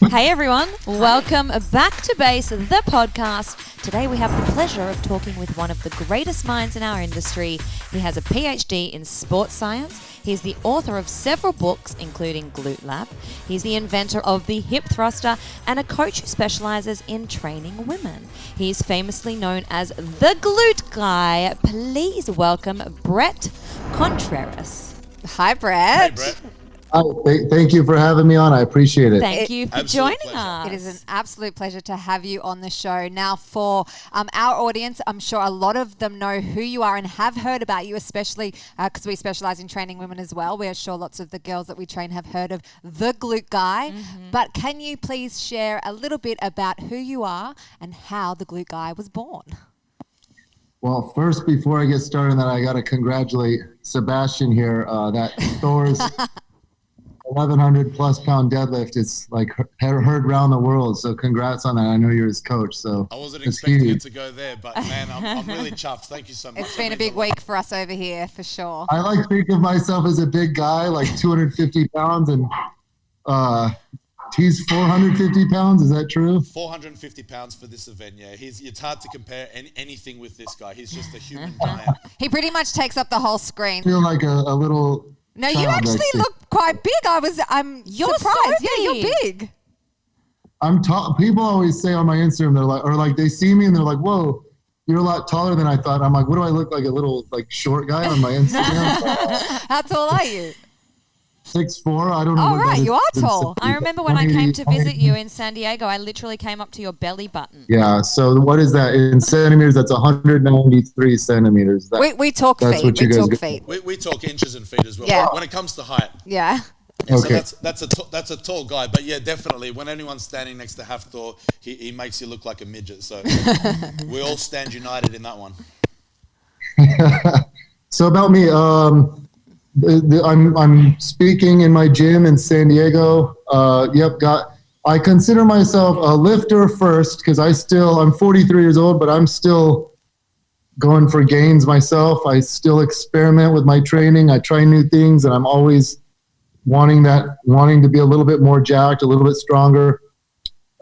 Hey everyone, welcome back to Base, the podcast. Today we have the pleasure of talking with one of the greatest minds in our industry. He has a PhD in sports science. He's the author of several books, including Glute Lab. He's the inventor of the hip thruster and a coach who specializes in training women. He's famously known as the Glute Guy. Please welcome Bret Contreras. Hi, Bret. Hey, Bret. Thank you for having me on. I appreciate it. Thank you for joining pleasure. us. It is an absolute pleasure to have you on the show. Now, for our audience, I'm sure a lot of them know who you are and have heard about you, especially because we specialize in training women as well. We are sure lots of the girls that we train have heard of the Glute Guy. Mm-hmm. But can you please share a little bit about who you are and how the Glute Guy was born? Well, first, before I get started on that, I got to congratulate Sebastian here. That Thor's 1,100 plus pound deadlift is like heard around the world. So congrats on that. I know you're his coach. So I wasn't expecting it to go there, but man, I'm really chuffed. Thank you so much. It's been a big week for us over here, for sure. I like to think of myself as a big guy, like 250 pounds, and he's 450 pounds. Is that true? 450 pounds for this event. Yeah, it's hard to compare anything with this guy. He's just a human giant. He pretty much takes up the whole screen. I feel like a little. No, you actually look quite big. I'm You're surprised. so Yeah, you're big. I'm tall. People always say on my Instagram, they're like, or like they see me and they're like, "Whoa, you're a lot taller than I thought." I'm like, "What do I look like? A little like short guy on my Instagram?" How tall are you? 6'4". I don't know. Oh, what right, that is. you are tall. I remember when I came to visit you in San Diego, I literally came up to your belly button. Yeah. So what is that in centimeters? That's 193 centimeters. We talk feet. We talk feet. We talk inches and feet as well. Yeah. When it comes to height. Yeah. Yeah, Okay. So that's a tall guy, but yeah, definitely. When anyone's standing next to Hafthor, he makes you look like a midget. So we all stand united in that one. So about me, I'm speaking in my gym in San Diego. I consider myself a lifter first because I'm 43 years old, but I'm still going for gains myself. I still experiment with my training. I try new things, and I'm always wanting to be a little bit more jacked, a little bit stronger.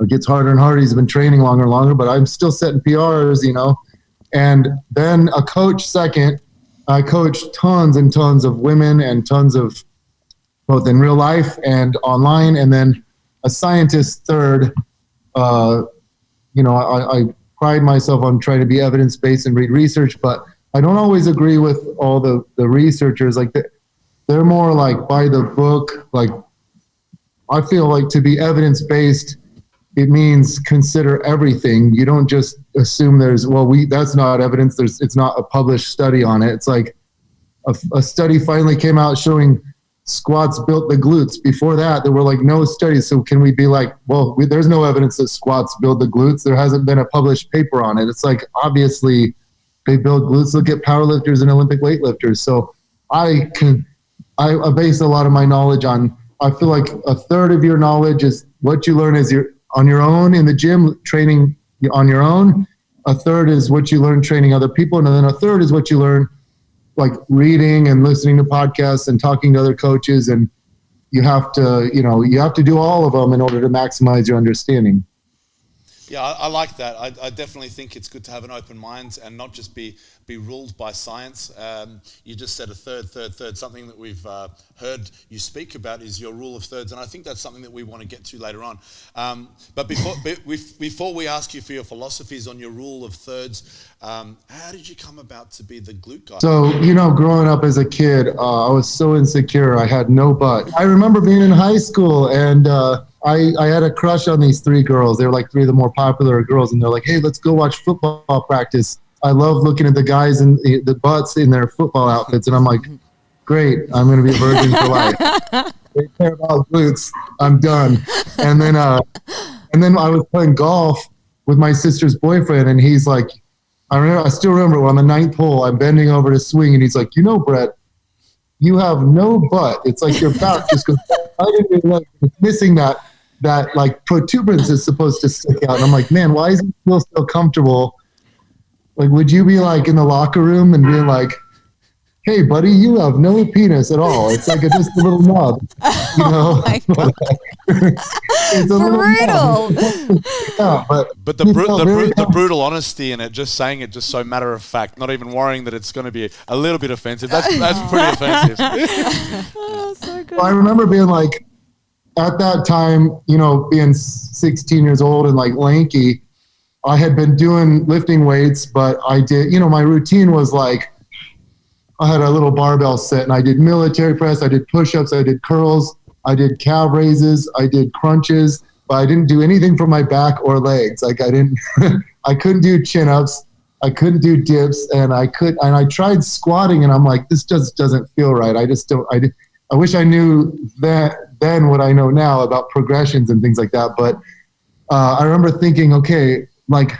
It gets harder and harder. He's been training longer and longer, but I'm still setting PRs, and then a coach second. I coach tons and tons of women and tons of both in real life and online. And then a scientist third. I pride myself on trying to be evidence-based and read research, but I don't always agree with all the researchers. Like they're more like by the book. Like I feel like to be evidence-based, it means consider everything. You don't just assume that's not evidence. It's not a published study on it. It's like a study finally came out showing squats built the glutes. Before that, there were like no studies. So can we be like, there's no evidence that squats build the glutes. There hasn't been a published paper on it. It's like, obviously they build glutes. Look at powerlifters and Olympic weightlifters. So I base a lot of my knowledge on, I feel like a third of your knowledge is what you learn on your own in the gym, training on your own. A third is what you learn training other people. And then a third is what you learn like reading and listening to podcasts and talking to other coaches. And you have to do all of them in order to maximize your understanding. Yeah, I like that. I definitely think it's good to have an open mind and not just be ruled by science. You just said a third. Something that we've heard you speak about is your rule of thirds, and I think that's something that we want to get to later on. But before we ask you for your philosophies on your rule of thirds, how did you come about to be the glute guy? So, growing up as a kid, I was so insecure. I had no butt. I remember being in high school and I had a crush on these three girls. They were like three of the more popular girls. And they're like, hey, let's go watch football practice. I love looking at the guys and the butts in their football outfits. And I'm like, great, I'm going to be a virgin for life. They care about glutes. I'm done. And then I was playing golf with my sister's boyfriend. And he's like, I still remember on the ninth hole, I'm bending over to swing. And he's like, Bret, you have no butt. It's like your back just goes right into your leg. It's missing that like protuberance is supposed to stick out. And I'm like, man, why is he feel so comfortable? Like, would you be like in the locker room and being like, hey, buddy, you have no penis at all. It's like just a little nub, you know. It's a Brutal. Yeah, But the brutal honesty in it, just saying it just so matter of fact, not even worrying that it's going to be a little bit offensive. That's pretty offensive. Oh, so good. Well, I remember being like, at that time, you know, being 16 years old and like lanky, I had been doing lifting weights, but I did, you know, my routine was like, I had a little barbell set and I did military press, I did push-ups, I did curls, I did calf raises, I did crunches, but I didn't do anything for my back or legs. Like I didn't, I couldn't do chin-ups, I couldn't do dips, and I tried squatting and I'm like, this just doesn't feel right. I wish I knew that then what I know now about progressions and things like that. But I remember thinking, okay, like,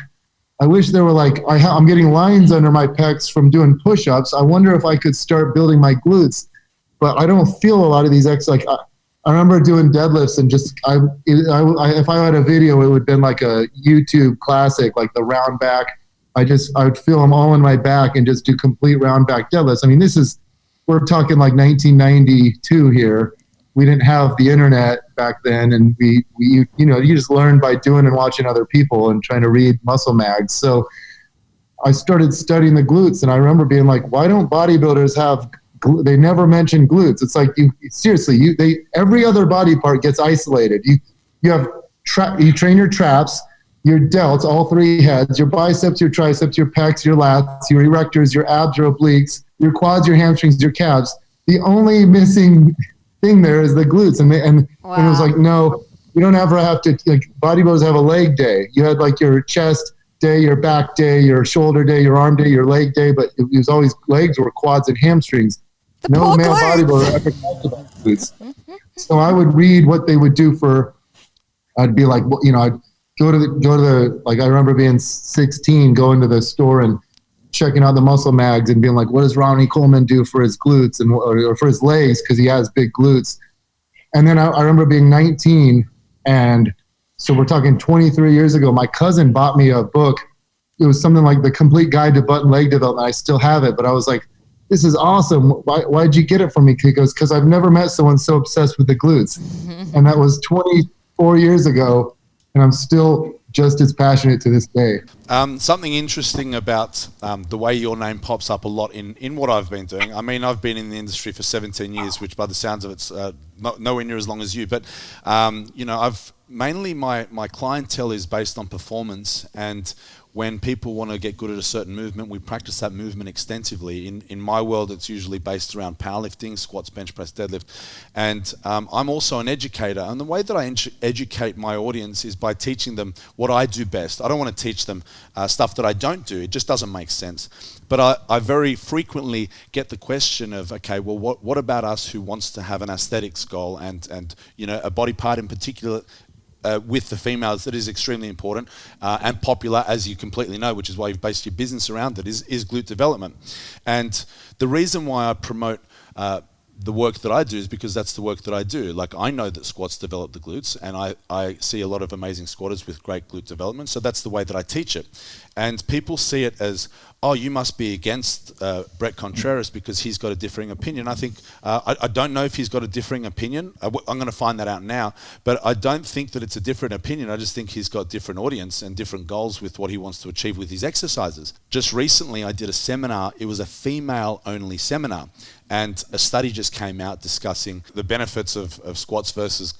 I wish there were like, I'm getting lines under my pecs from doing push-ups. I wonder if I could start building my glutes, but I don't feel a lot of these like, I remember doing deadlifts and just, if I had a video, it would have been like a YouTube classic, like the round back. I would feel them all in my back and just do complete round back deadlifts. I mean, we're talking like 1992 here. We didn't have the internet back then, and we you just learn by doing and watching other people and trying to read muscle mags. So I started studying the glutes, and I remember being like, why don't bodybuilders have? They never mention glutes. It's like every other body part gets isolated. You train your traps, your delts, all three heads, your biceps, your triceps, your pecs, your lats, your erectors, your abs, your obliques, your quads, your hamstrings, your calves. The only missing thing there is the glutes, and it was like, no, you don't ever have to, like, bodybuilders have a leg day. You had like your chest day, your back day, your shoulder day, your arm day, your leg day, but it was always legs or quads and hamstrings. No male bodybuilder ever talked about glutes. So I would read what they would do I'd be like, you know, I'd go to the like, I remember being 16, going to the store and checking out the muscle mags and being like, what does Ronnie Coleman do for his glutes or for his legs? Cause he has big glutes. And then I remember being 19. And so we're talking 23 years ago, my cousin bought me a book. It was something like The Complete Guide to Butt and Leg Development. I still have it, but I was like, this is awesome. Why'd you get it for me? He goes, cause I've never met someone so obsessed with the glutes. And that was 24 years ago. And I'm still just as passionate to this day. Something interesting about the way your name pops up a lot in what I've been doing. I mean, I've been in the industry for 17 years, which by the sounds of it's nowhere near as long as you. But, you know, I've mainly my clientele is based on performance, and when people want to get good at a certain movement, we practice that movement extensively. In my world, it's usually based around powerlifting, squats, bench press, deadlift. And I'm also an educator. And the way that I educate my audience is by teaching them what I do best. I don't want to teach them stuff that I don't do. It just doesn't make sense. But I very frequently get the question of, okay, well, what about us who wants to have an aesthetics goal and you know, a body part in particular with the females that is extremely important and popular, as you completely know, which is why you've based your business around it, is glute development. And the reason why I promote the work that I do is because that's the work that I do. Like, I know that squats develop the glutes, and I see a lot of amazing squatters with great glute development, so that's the way that I teach it. And people see it as, oh, you must be against Bret Contreras because he's got a differing opinion. I think, I don't know if he's got a differing opinion. I'm going to find that out now. But I don't think that it's a different opinion. I just think he's got different audience and different goals with what he wants to achieve with his exercises. Just recently, I did a seminar. It was a female-only seminar. And a study just came out discussing the benefits of squats versus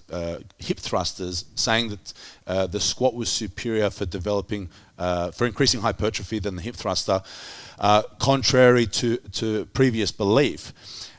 hip thrusters, saying that the squat was superior for increasing hypertrophy than the hip thruster, contrary to previous belief.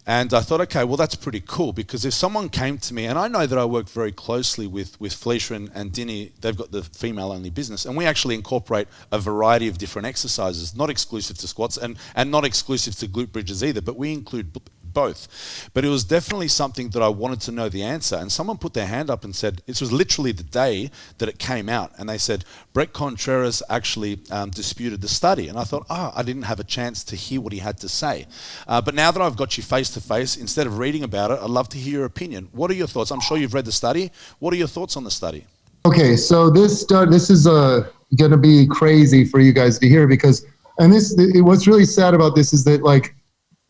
And I thought, okay, well, that's pretty cool, because if someone came to me, and I know that I work very closely with Felicia and Dinny, they've got the female-only business, and we actually incorporate a variety of different exercises, not exclusive to squats and not exclusive to glute bridges either, but we include both. But it was definitely something that I wanted to know the answer. And someone put their hand up and said, this was literally the day that it came out, and they said, Bret Contreras actually disputed the study. And I thought, I didn't have a chance to hear what he had to say. But now that I've got you face to face, instead of reading about it, I'd love to hear your opinion. What are your thoughts? I'm sure you've read the study. What are your thoughts on the study? Okay, so this is going to be crazy for you guys to hear, because, what's really sad about this is that, like,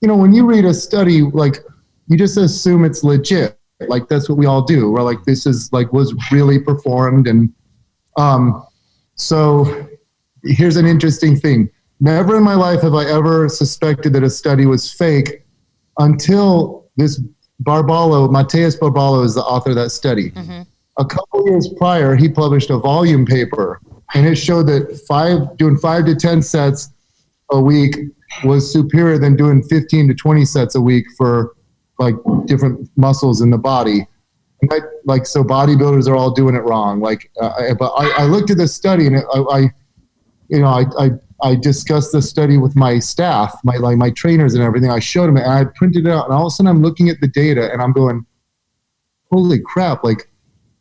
when you read a study, like you just assume it's legit. Like that's what we all do. We're like, this is like was really performed. And so here's an interesting thing. Never in my life have I ever suspected that a study was fake until this Mateus Barballo is the author of that study. Mm-hmm. A couple years prior, he published a volume paper, and it showed that doing 5 to 10 sets a week was superior than doing 15 to 20 sets a week for like different muscles in the body. And so bodybuilders are all doing it wrong. But I looked at this study, and I discussed the study with my staff, my trainers and everything. I showed them it, and I printed it out, and all of a sudden I'm looking at the data and I'm going, holy crap, like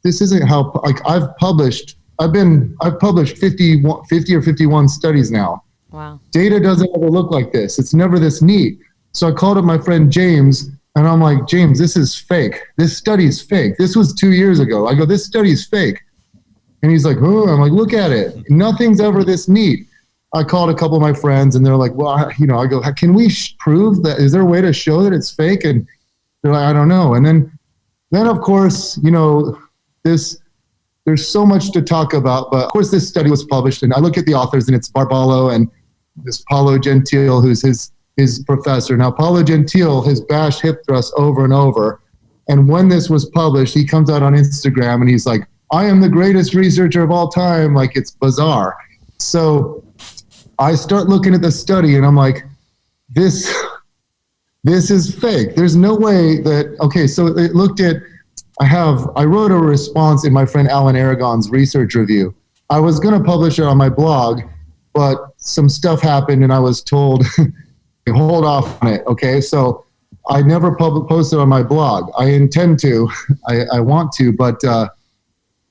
this isn't how, like I've published 50 or 51 studies now. Wow. Data doesn't ever look like this. It's never this neat. So I called up my friend James, and I'm like, James, this is fake. This study is fake. This was 2 years ago. I go, this study is fake. And he's like, oh, I'm like, look at it. Nothing's ever this neat. I called a couple of my friends, and they're like, well, I go, can we prove that? Is there a way to show that it's fake? And they're like, I don't know. And then of course, there's so much to talk about, but of course this study was published, and I look at the authors, and it's Barballo and this Paulo Gentile, who's his professor. Now, Paulo Gentile has bashed hip thrusts over and over. And when this was published, he comes out on Instagram and he's like, I am the greatest researcher of all time. Like, it's bizarre. So I start looking at the study, and I'm like, this is fake. There's no way that, okay, so it looked at, I wrote a response in my friend Alan Aragon's research review. I was going to publish it on my blog, but some stuff happened and I was told, hold off on it. Okay. So I never posted on my blog. I intend to, I want to, but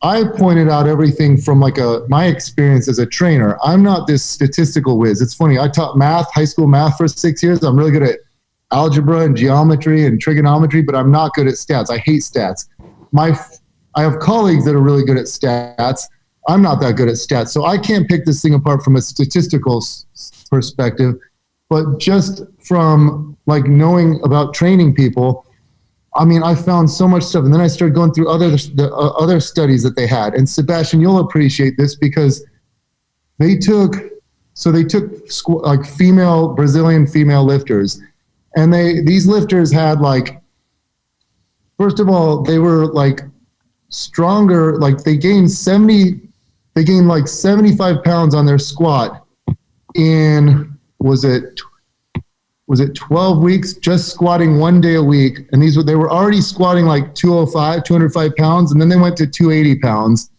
I pointed out everything from my experience as a trainer. I'm not this statistical whiz. It's funny. I taught math, high school math for 6 years. I'm really good at algebra and geometry and trigonometry, but I'm not good at stats. I hate stats. I have colleagues that are really good at stats. I'm not that good at stats. So I can't pick this thing apart from a statistical perspective, but just from knowing about training people, I mean, I found so much stuff. And then I started going through other studies that they had. And Sebastian, you'll appreciate this because they took Brazilian female lifters, and these lifters had first of all, they were stronger. They gained 75 pounds on their squat in, was it 12 weeks, just squatting 1 day a week. And they were already squatting 205 pounds. And then they went to 280 pounds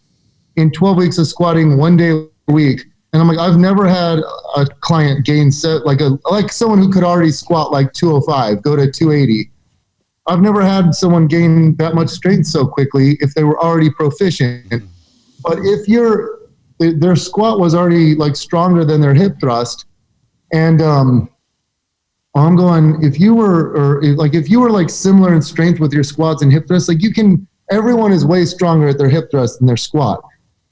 in 12 weeks of squatting 1 day a week. And I'm like, I've never had a client gain someone who could already squat 205, go to 280. I've never had someone gain that much strength so quickly if they were already proficient. But if their squat was already stronger than their hip thrust, and I'm going, if you were similar in strength with your squats and hip thrusts, everyone is way stronger at their hip thrust than their squat.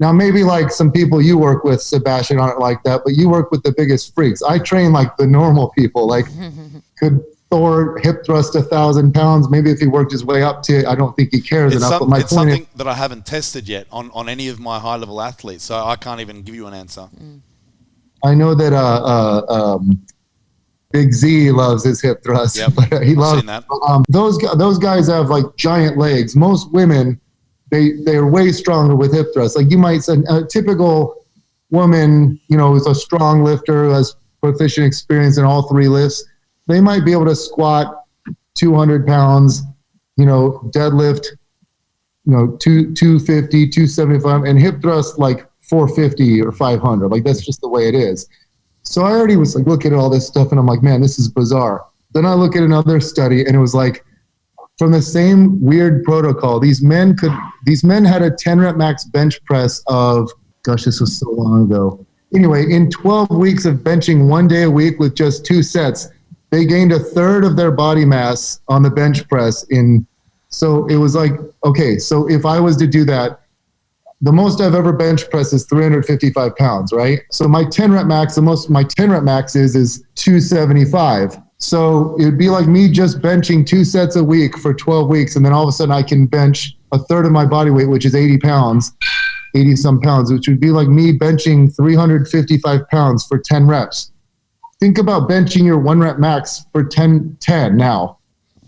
Now, maybe some people you work with, Sebastian, aren't like that, but you work with the biggest freaks. I train the normal people, could Thor hip thrust 1,000 pounds. Maybe if he worked his way up to it, I don't think he cares enough. But it's something that I haven't tested yet on any of my high-level athletes, so I can't even give you an answer. I know that Big Z loves his hip thrust. Yep, but he loves that. Those guys have giant legs. Most women, they're way stronger with hip thrusts. You might say a typical woman, is a strong lifter who has proficient experience in all three lifts. They might be able to squat 200 pounds, deadlift, 250, 275, and hip thrust 450 or 500. That's just the way it is. So I already was looking at all this stuff, and I'm like, man, this is bizarre. Then I look at another study, and it was from the same weird protocol, these men had a 10 rep max bench press of, gosh, this was so long ago. Anyway, in 12 weeks of benching 1 day a week with just 2 sets, they gained 1/3 of their body mass on the bench press so it was okay, so if I was to do that, the most I've ever bench pressed is 355 pounds, right? So my 10 rep max, the most my 10 rep max is 275. So it would be like me just benching 2 sets a week for 12 weeks. And then all of a sudden I can bench a third of my body weight, which is 80 some pounds, which would be like me benching 355 pounds for 10 reps. Think about benching your 1 rep max for 10 now.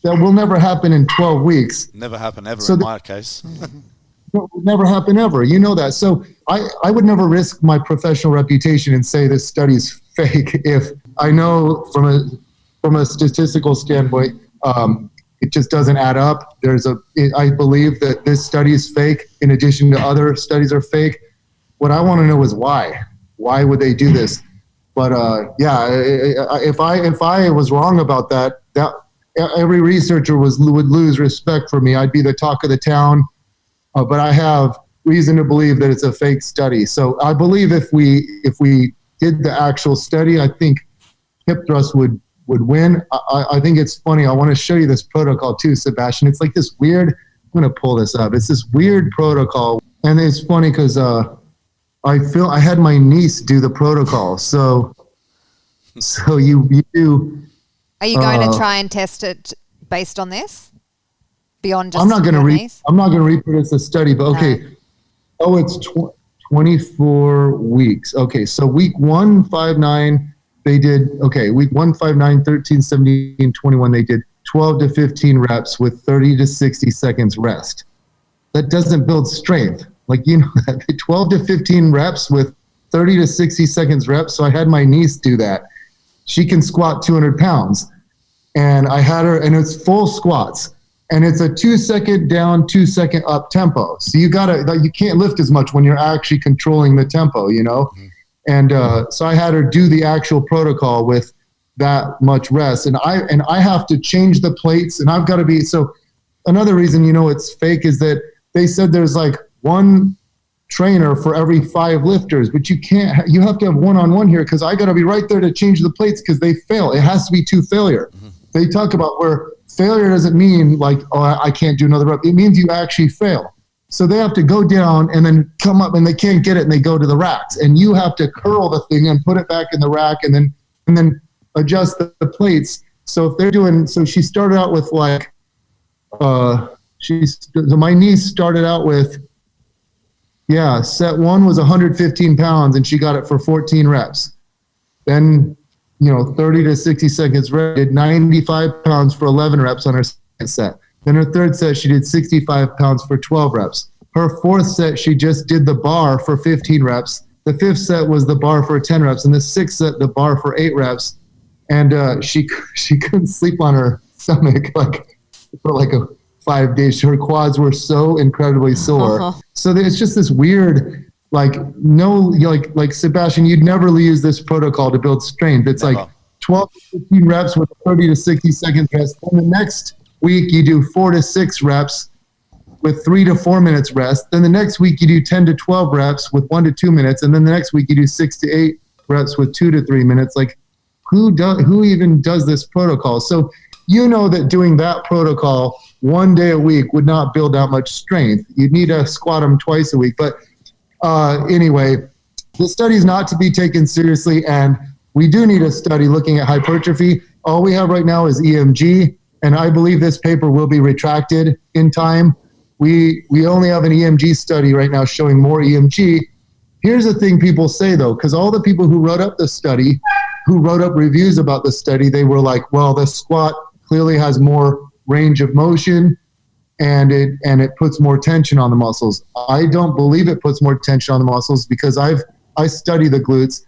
That will never happen in 12 weeks. Never happen ever So in my case. It would never happen ever. You know that. So I would never risk my professional reputation and say this study's fake if I know from a statistical standpoint, it just doesn't add up. I believe that this study is fake in addition to other studies are fake. What I want to know is why. Why would they do this? But if I was wrong about that every researcher would lose respect for me. I'd be the talk of the town. But I have reason to believe that it's a fake study. So I believe if we did the actual study, I think hip thrust would win. I think it's funny. I want to show you this protocol too, Sebastian. It's like this weird, I'm going to pull this up. It's this weird protocol. And it's funny because I had my niece do the protocol. So you do. Are you going to try and test it based on this? Beyond just I'm not going to reproduce the study, but okay. No. Oh, it's 24 weeks. Okay, so week 1, 5, 9, they did, week 1, 5, 9, 13, 17, 21, they did 12 to 15 reps with 30 to 60 seconds rest. That doesn't build strength. Like, 12 to 15 reps with 30 to 60 seconds reps. So I had my niece do that. She can squat 200 pounds. And I had her, and it's full squats. And it's a 2-second down, 2-second up tempo. So you can't lift as much when you're actually controlling the tempo, Mm-hmm. And so I had her do the actual protocol with that much rest. And I have to change the plates, and I've got to be, so another reason, it's fake is that they said there's like one trainer for every 5 lifters, but you have to have one-on-one here because I got to be right there to change the plates because they fail. It has to be 2 failure. Mm-hmm. They talk about where failure doesn't mean like, oh, I can't do another rep. It means you actually fail. So they have to go down and then come up and they can't get it and they go to the racks. And you have to curl the thing and put it back in the rack and then adjust the plates. So if they're doing, so she started out with like, my niece started out with, set 1 was 115 pounds and she got it for 14 reps. Then 30 to 60 seconds rep, did 95 pounds for 11 reps on her second set. Then her third set, she did 65 pounds for 12 reps. Her fourth set, she just did the bar for 15 reps. The fifth set was the bar for 10 reps. And the sixth set, the bar for 8 reps. And she couldn't sleep on her stomach for 5 days. Her quads were so incredibly sore. Uh-huh. So it's just this weird, like Sebastian, you'd never use this protocol to build strength. It's like 12 to 15 reps with 30 to 60 seconds rest. And the next week you do 4 to 6 reps with 3 to 4 minutes rest. Then the next week you do 10 to 12 reps with 1 to 2 minutes. And then the next week you do 6 to 8 reps with 2 to 3 minutes. Like who even does this protocol? So that doing that protocol 1 day a week would not build that much strength. You'd need to squat them twice a week. But anyway, the study is not to be taken seriously, and we do need a study looking at hypertrophy. All we have right now is EMG, and I believe this paper will be retracted in time. We only have an EMG study right now showing more EMG. Here's the thing people say, though, because all the people who wrote up the study, who wrote up reviews about the study, they were like, well, the squat clearly has more range of motion, and it puts more tension on the muscles. I don't believe it puts more tension on the muscles because I study the glutes,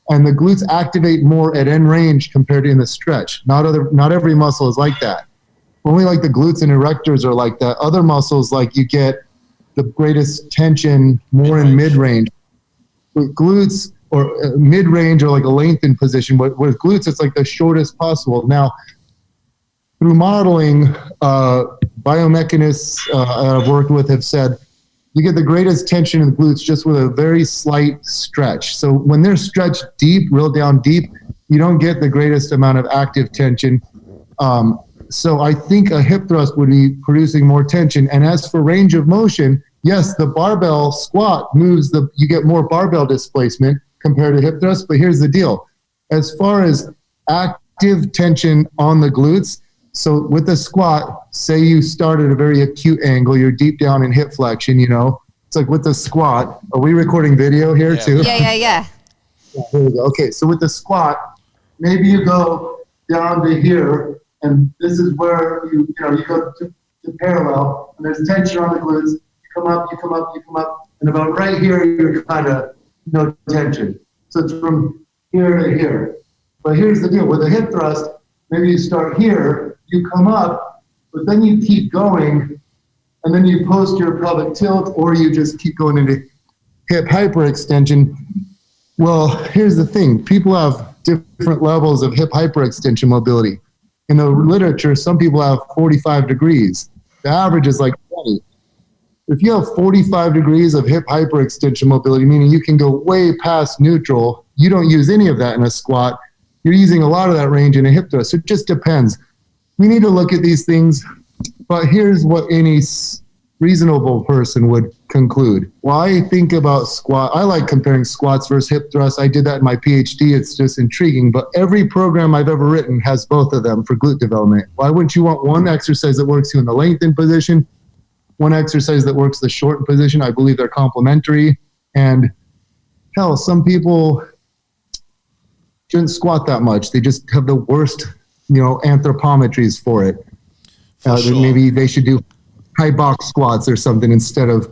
and the glutes activate more at end range compared to in the stretch. Not every muscle is like that. Only like the glutes and erectors are like that. Other muscles, like you get the greatest tension more in mid-range. With glutes or mid-range or like a lengthened position, but with glutes, it's like the shortest possible. Now, through modeling, biomechanists I've worked with have said you get the greatest tension in the glutes just with a very slight stretch. So when they're stretched deep, real down deep, you don't get the greatest amount of active tension. So I think a hip thrust would be producing more tension. And as for range of motion, yes, the barbell squat you get more barbell displacement compared to hip thrust. But here's the deal. As far as active active tension on the glutes. So with the squat, say you start at a very acute angle, you're deep down in hip flexion, it's like with the squat. Are we recording video here too? Yeah. Yeah, here we go. Okay, so with the squat, maybe you go down to here, and this is where you go to parallel, and there's tension on the glutes. You come up, and about right here, you're kind of no tension. So it's from here to here. But here's the deal. With a hip thrust, maybe you start here, you come up, but then you keep going, and then you post your pelvic tilt, or you just keep going into hip hyperextension. Well, here's the thing. People have different levels of hip hyperextension mobility. In the literature, some people have 45 degrees. The average is like 20. If you have 45 degrees of hip hyperextension mobility, meaning you can go way past neutral, you don't use any of that in a squat. You're using a lot of that range in a hip thrust. So it just depends. We need to look at these things, but here's what any reasonable person would conclude. Why think about squat? I like comparing squats versus hip thrusts. I did that in my PhD. It's just intriguing, but every program I've ever written has both of them for glute development. Why wouldn't you want one exercise that works you in the lengthened position, one exercise that works the shortened position? I believe they're complementary. And hell, some people shouldn't squat that much. They just have the worst, anthropometries for it. Sure. Maybe they should do high box squats or something instead of,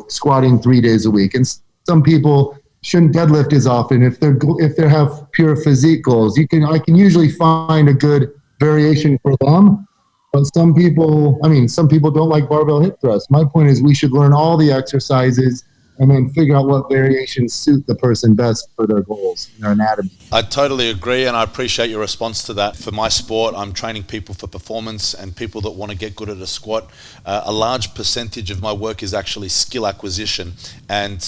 squatting 3 days a week. And some people shouldn't deadlift as often if they have pure physique goals. I can usually find a good variation for them. But some people don't like barbell hip thrust. My point is we should learn all the exercises and then figure out what variations suit the person best for their goals and their anatomy. I totally agree, and I appreciate your response to that. For my sport, I'm training people for performance and people that want to get good at a squat. A large percentage of my work is actually skill acquisition and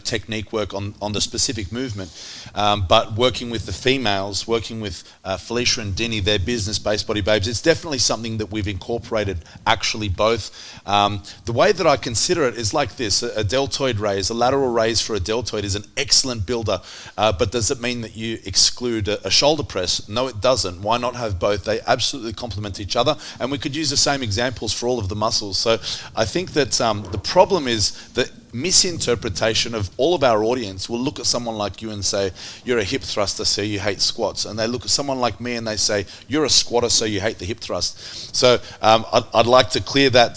technique work on the specific movement. But working with the females, working with Felicia and Dinny, they're business-based body babes, it's definitely something that we've incorporated, actually both. The way that I consider it is like this: a deltoid raise, a lateral raise for a deltoid is an excellent builder, but does it mean that you exclude a shoulder press? No, it doesn't. Why not have both? They absolutely complement each other, and we could use the same examples for all of the muscles. So I think that the problem is that misinterpretation of all of our audience will look at someone like you and say, you're a hip thruster, so you hate squats. And they look at someone like me and they say, you're a squatter, so you hate the hip thrust. So I'd like to clear that.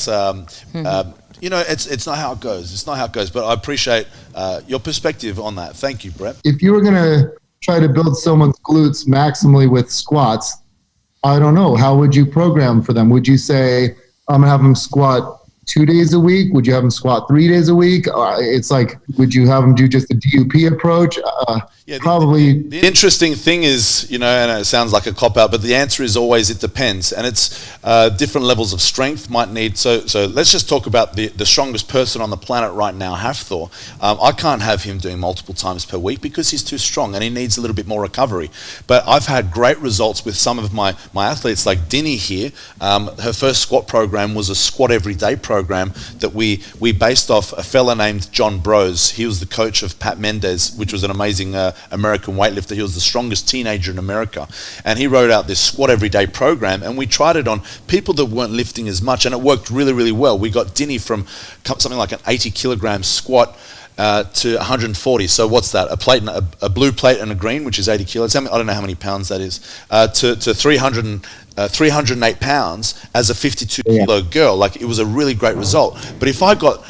It's not how it goes. It's not how it goes. But I appreciate your perspective on that. Thank you, Bret. If you were going to try to build someone's glutes maximally with squats, I don't know. How would you program for them? Would you say, I'm going to have them squat 2 days a week? Would you have them squat 3 days a week? It's like, would you have them do just a DUP approach? Probably. The interesting thing is, and it sounds like a cop-out, but the answer is always it depends. And it's different levels of strength might need. So let's just talk about the strongest person on the planet right now, Hafthor. I can't have him doing multiple times per week because he's too strong and he needs a little bit more recovery. But I've had great results with some of my athletes, like Dinny here. Her first squat program was a squat every day program that we based off a fella named John Brose. He was the coach of Pat Mendez, which was an amazing American weightlifter. He was the strongest teenager in America, and he wrote out this squat everyday program, and we tried it on people that weren't lifting as much, and it worked really, really well. We got Dinny from something like an 80 kilogram squat to 140. So what's that? A blue plate and a green, which is 80 kilos. I don't know how many pounds that is. To 308 pounds as a 52 kilo girl. Like, it was a really great result. But if I got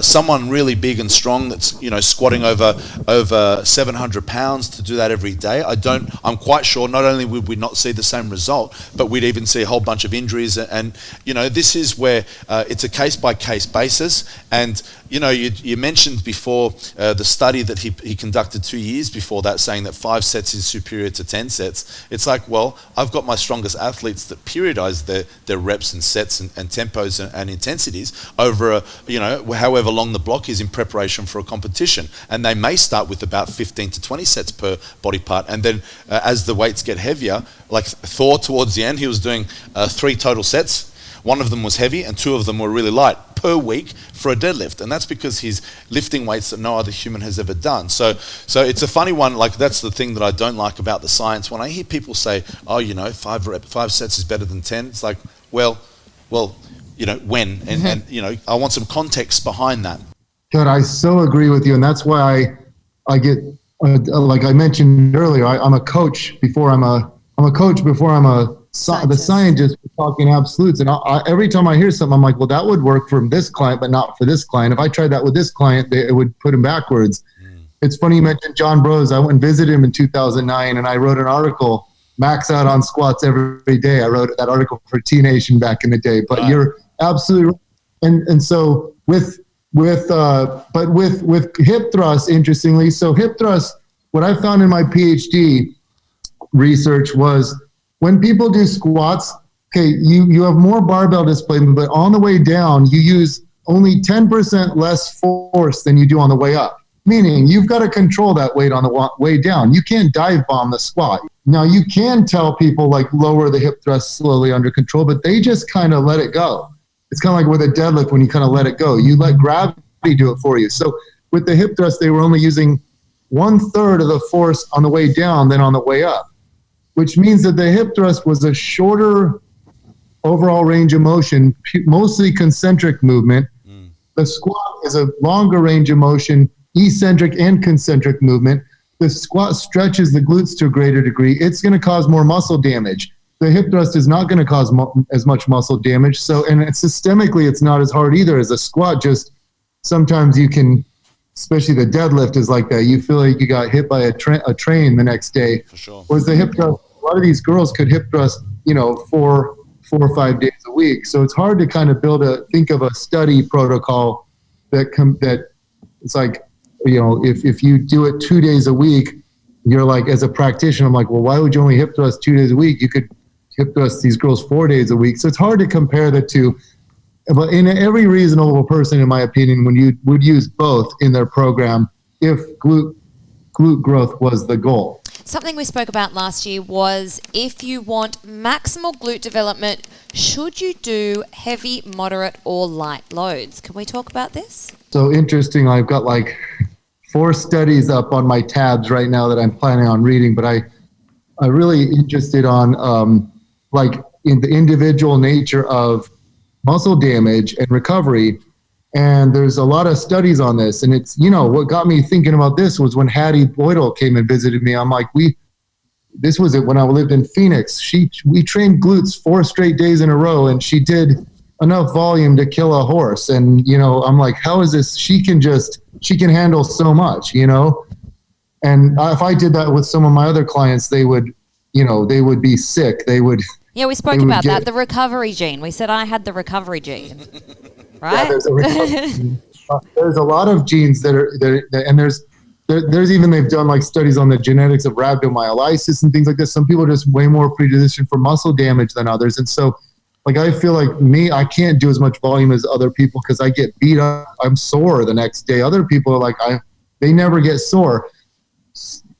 someone really big and strong that's squatting over 700 pounds to do that every day, I'm quite sure not only would we not see the same result, but we'd even see a whole bunch of injuries. And this is where it's a case by case basis. And you mentioned before the study that he conducted 2 years before that, saying that 5 sets is superior to 10 sets. It's like, well, I've got my strongest athletes that periodize their reps and sets and tempos and intensities over however long the block is in preparation for a competition. And they may start with about 15 to 20 sets per body part. And then as the weights get heavier, like Thor towards the end, he was doing 3 total sets. one of them was heavy and 2 of them were really light per week for a deadlift. And that's because he's lifting weights that no other human has ever done. So it's a funny one. Like, that's the thing that I don't like about the science. When I hear people say, oh, 5 sets is better than 10, it's like, well, when? And I want some context behind that. God, I so agree with you. And that's why I get, like I mentioned earlier, I'm a coach before I'm a the scientist talking absolutes. And every time I hear something, I'm like, well, that would work for this client, but not for this client. If I tried that with this client, it would put him backwards. It's funny you mentioned John Bros. I went and visited him in 2009, and I wrote an article, Max Out on Squats Every Day. I wrote that article for T Nation back in the day. But you're absolutely right. And so with hip thrust, interestingly, so hip thrust, what I found in my PhD research was when people do squats, okay, you have more barbell displacement, but on the way down, you use only 10% less force than you do on the way up. Meaning you've got to control that weight on the way down. You can't dive bomb the squat. Now you can tell people like lower the hip thrust slowly under control, but they just kind of let it go. It's kind of like with a deadlift when you kind of let it go. You let gravity do it for you. So with the hip thrust, they were only using 1/3 of the force on the way down than on the way up, which means that the hip thrust was a shorter overall range of motion, mostly concentric movement. The squat is a longer range of motion, eccentric and concentric movement. The squat stretches the glutes to a greater degree. It's going to cause more muscle damage. The hip thrust is not going to cause as much muscle damage. So, and systemically, it's not as hard either as a squat. Just sometimes you can, especially the deadlift is like that. You feel like you got hit by a train the next day. For sure. Whereas the hip thrust, a lot of these girls could hip thrust, 4 or 5 days a week. So it's hard to kind of think of a study protocol that it's like, if you do it 2 days a week, you're like, as a practitioner, I'm like, well, why would you only hip thrust 2 days a week? You could hip thrust these girls 4 days a week. So it's hard to compare the two. But in every reasonable person, in my opinion, when you would use both in their program, if glute growth was the goal. Something we spoke about last year was if you want maximal glute development, should you do heavy, moderate, or light loads? Can we talk about this? So interesting. I've got like 4 studies up on my tabs right now that I'm planning on reading, but I'm really interested on like in the individual nature of muscle damage and recovery. And there's a lot of studies on this. And it's, what got me thinking about this was when Hattie Boydell came and visited me. I'm like, this was it when I lived in Phoenix. We trained glutes 4 straight days in a row, and she did enough volume to kill a horse. And, I'm like, how is this? She can handle so much, and if I did that with some of my other clients, they would be sick. Yeah, we spoke about that, the recovery gene. We said I had the recovery gene, right? Yeah, there's a recovery gene. There's a lot of genes that are there, and there's even, they've done like studies on the genetics of rhabdomyolysis and things like this. Some people are just way more predispositioned for muscle damage than others. And so, like, I feel like I can't do as much volume as other people because I get beat up. I'm sore the next day. Other people are like, they never get sore.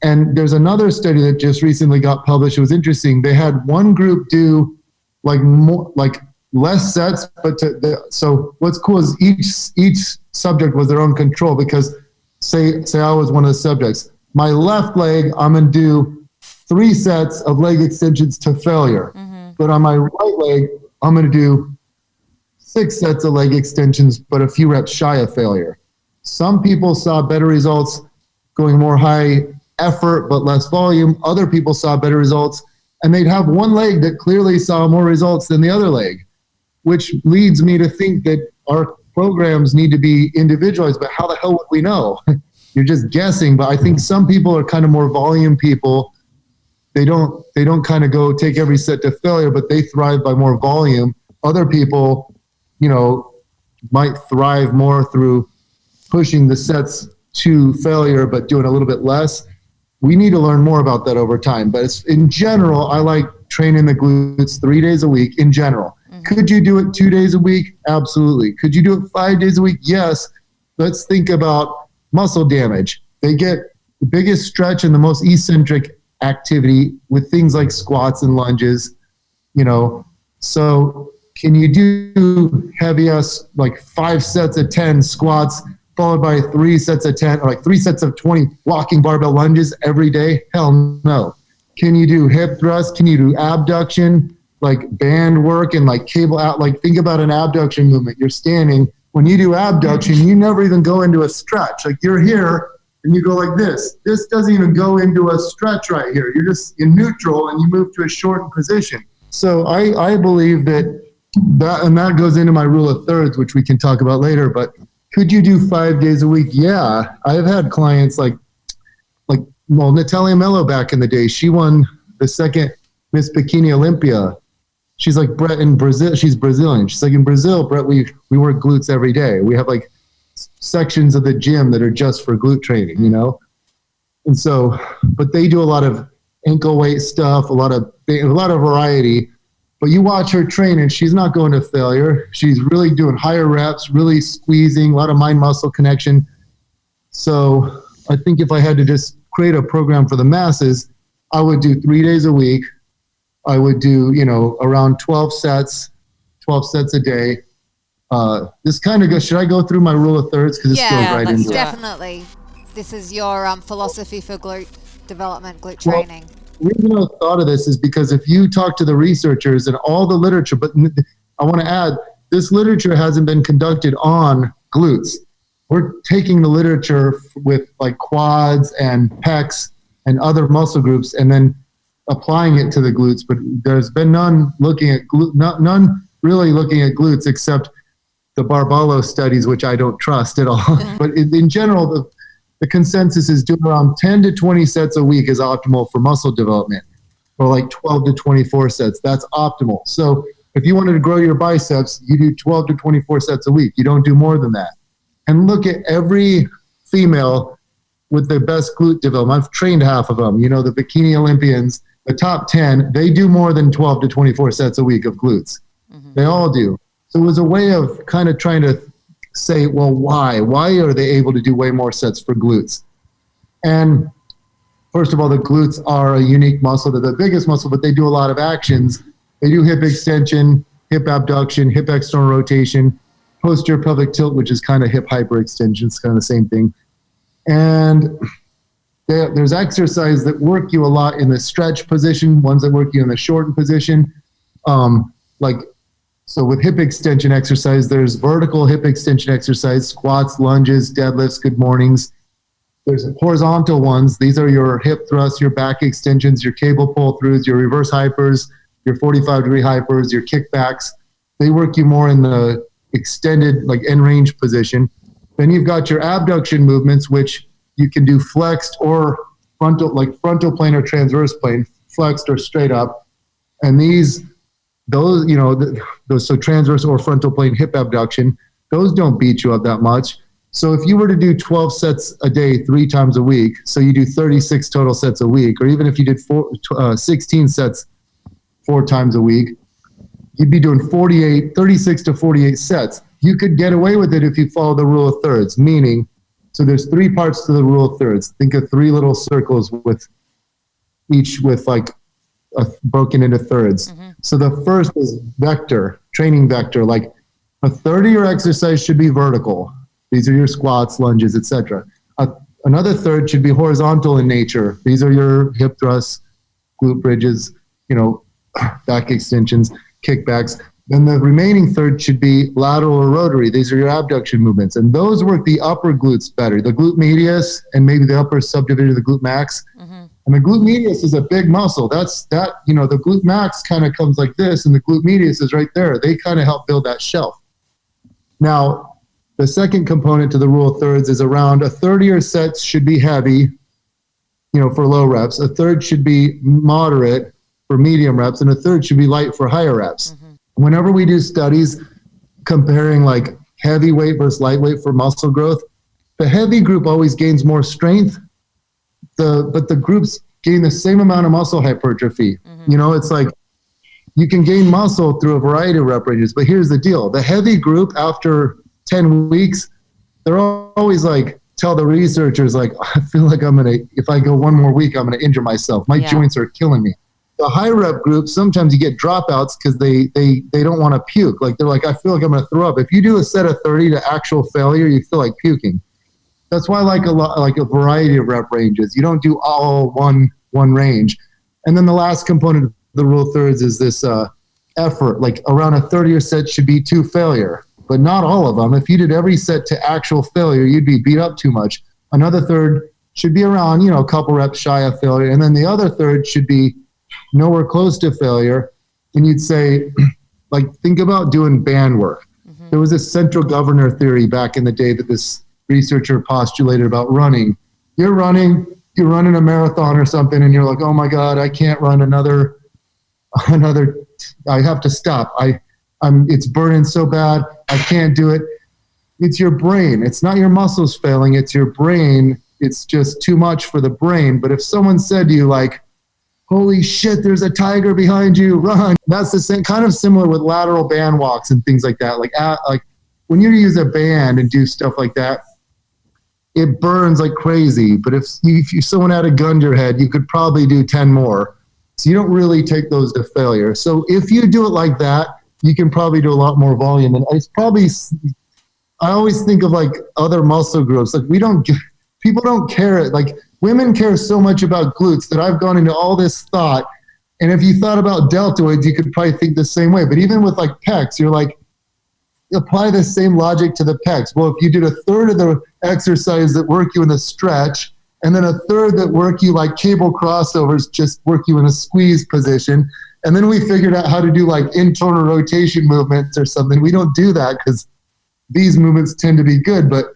And there's another study that just recently got published. It was interesting. They had one group do like more, like less sets, but so what's cool is each subject was their own control, because say I was one of the subjects. My left leg, I'm going to do 3 sets of leg extensions to failure. Mm-hmm. But on my right leg, I'm going to do 6 sets of leg extensions, but a few reps shy of failure. Some people saw better results going more high effort but less volume. Other people saw better results, and they'd have one leg that clearly saw more results than the other leg, which leads me to think that our programs need to be individualized. But how the hell would we know? You're just guessing. But I think some people are kind of more volume people. They don't kind of go take every set to failure, but they thrive by more volume. Other people, might thrive more through pushing the sets to failure, but doing a little bit less. We need to learn more about that over time. But in general, I like training the glutes 3 days a week in general. Mm-hmm. Could you do it 2 days a week? Absolutely. Could you do it 5 days a week? Yes. Let's think about muscle damage. They get the biggest stretch and the most eccentric activity with things like squats and lunges, So can you do heavy ass, like 5 sets of 10 squats, followed by 3 sets of 10, or like 3 sets of 20 walking barbell lunges every day? Hell no. Can you do hip thrust? Can you do abduction, like band work and like cable out? Like think about an abduction movement. You're standing. When you do abduction, you never even go into a stretch. Like you're here and you go like this. This doesn't even go into a stretch right here. You're just in neutral and you move to a shortened position. So I believe that that goes into my rule of thirds, which we can talk about later. But could you do 5 days a week? Yeah. I've had clients like Natalia Mello back in the day. She won the second Miss Bikini Olympia. She's like Bret in Brazil. She's Brazilian. She's like, in Brazil, Bret, we work glutes every day. We have like sections of the gym that are just for glute training, you know? And so, but they do a lot of ankle weight stuff, a lot of variety. But you watch her train and she's not going to failure. She's really doing higher reps, really squeezing, a lot of mind-muscle connection. So I think if I had to just create a program for the masses, I would do 3 days a week. I would do, around 12 sets a day. This kind of goes, should I go through my rule of thirds? Because this goes right into it. Definitely. This is your philosophy for glute development, glute training. The reason I thought of this is because if you talk to the researchers and all the literature, but I want to add, this literature hasn't been conducted on glutes. We're taking the literature with like quads and pecs and other muscle groups and then applying it to the glutes. But there's been none really looking at glutes except the Barbalo studies, which I don't trust at all. But in general, the consensus is doing around 10 to 20 sets a week is optimal for muscle development, or like 12 to 24 sets. That's optimal. So if you wanted to grow your biceps, you do 12 to 24 sets a week. You don't do more than that. And look at every female with the best glute development. I've trained half of them. The Bikini Olympians, the top 10, they do more than 12 to 24 sets a week of glutes. Mm-hmm. They all do. So it was a way of kind of trying to say, well, why? Why are they able to do way more sets for glutes? And first of all, the glutes are a unique muscle. They're the biggest muscle, but they do a lot of actions. They do hip extension, hip abduction, hip external rotation, posterior pelvic tilt, which is kind of hip hyperextension. It's kind of the same thing. And there's exercises that work you a lot in the stretch position, ones that work you in the shortened position. So with hip extension exercise, there's vertical hip extension exercise, squats, lunges, deadlifts, good mornings. There's horizontal ones. These are your hip thrusts, your back extensions, your cable pull throughs, your reverse hypers, your 45-degree hypers, your kickbacks. They work you more in the extended, like end range position. Then you've got your abduction movements, which you can do flexed or frontal plane or transverse plane, flexed or straight up. And so transverse or frontal plane hip abduction, those don't beat you up that much. So if you were to do 12 sets a day, 3 times a week, so you do 36 total sets a week, or even if you did 16 sets 4 times a week, you'd be doing 36 to 48 sets. You could get away with it if you follow the rule of thirds, meaning, so there's 3 parts to the rule of thirds. Think of 3 little circles with each with like broken into thirds. Mm-hmm. So the first is vector, training vector. Like a third of your exercise should be vertical. These are your squats, lunges, etc. Another third should be horizontal in nature. These are your hip thrusts, glute bridges, back extensions, kickbacks. Then the remaining third should be lateral or rotary. These are your abduction movements. And those work the upper glutes better, the glute medius and maybe the upper subdivision of the glute max. Mm-hmm. And the glute medius is a big muscle. The glute max kind of comes like this, and the glute medius is right there. They kind of help build that shelf. Now, the second component to the rule of thirds is around a third of your sets should be heavy, for low reps. A third should be moderate for medium reps, and a third should be light for higher reps. Mm-hmm. Whenever we do studies comparing like heavyweight versus lightweight for muscle growth, the heavy group always gains more strength, but the groups gain the same amount of muscle hypertrophy. Mm-hmm. It's like you can gain muscle through a variety of rep ranges, but here's the deal. The heavy group after 10 weeks, they're always like, tell the researchers, like, I feel like if I go one more week, I'm going to injure myself. My joints are killing me. the high rep group, sometimes you get dropouts because they don't want to puke. Like they're like, I feel like I'm going to throw up. If you do a set of 30 to actual failure, you feel like puking. That's why I like a variety of rep ranges. You don't do all one range. And then the last component of the rule of thirds is this effort. Like around a 30 set should be 2 failure, but not all of them. If you did every set to actual failure, you'd be beat up too much. Another third should be around, a couple reps shy of failure. And then the other third should be nowhere close to failure. And you'd say, like, think about doing band work. Mm-hmm. There was this central governor theory back in the day that this researcher postulated about running. You're running a marathon or something, and you're like, oh my God, I can't run another, I have to stop. It's burning so bad. I can't do it. It's your brain. It's not your muscles failing. It's your brain. It's just too much for the brain. But if someone said to you, like, holy shit, there's a tiger behind you, run. That's the same, kind of similar with lateral band walks and things like that. Like when you use a band and do stuff like that, it burns like crazy. But if someone had a gun to your head, you could probably do 10 more. So you don't really take those to failure. So if you do it like that, you can probably do a lot more volume. And I always think of like other muscle groups. Like people don't care. Like women care so much about glutes that I've gone into all this thought. And if you thought about deltoids, you could probably think the same way. But even with like pecs, you're like, apply the same logic to the pecs. Well, if you did a third of the exercise that work you in the stretch, and then a third that work you like cable crossovers, just work you in a squeeze position. And then we figured out how to do like internal rotation movements or something. We don't do that because these movements tend to be good, but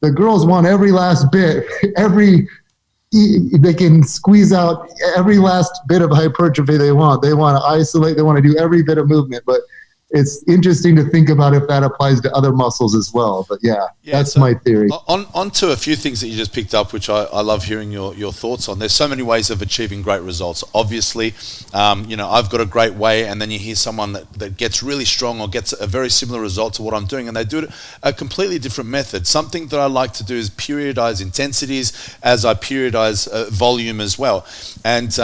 the girls want every last bit, they can squeeze out every last bit of hypertrophy they want. They want to isolate, they want to do every bit of movement, but it's interesting to think about if that applies to other muscles as well. But that's my theory. On to a few things that you just picked up, which I love hearing your thoughts on. There's so many ways of achieving great results. Obviously, I've got a great way, and then you hear someone that gets really strong or gets a very similar result to what I'm doing, and they do it a completely different method. Something that I like to do is periodize intensities as I periodize volume as well. And,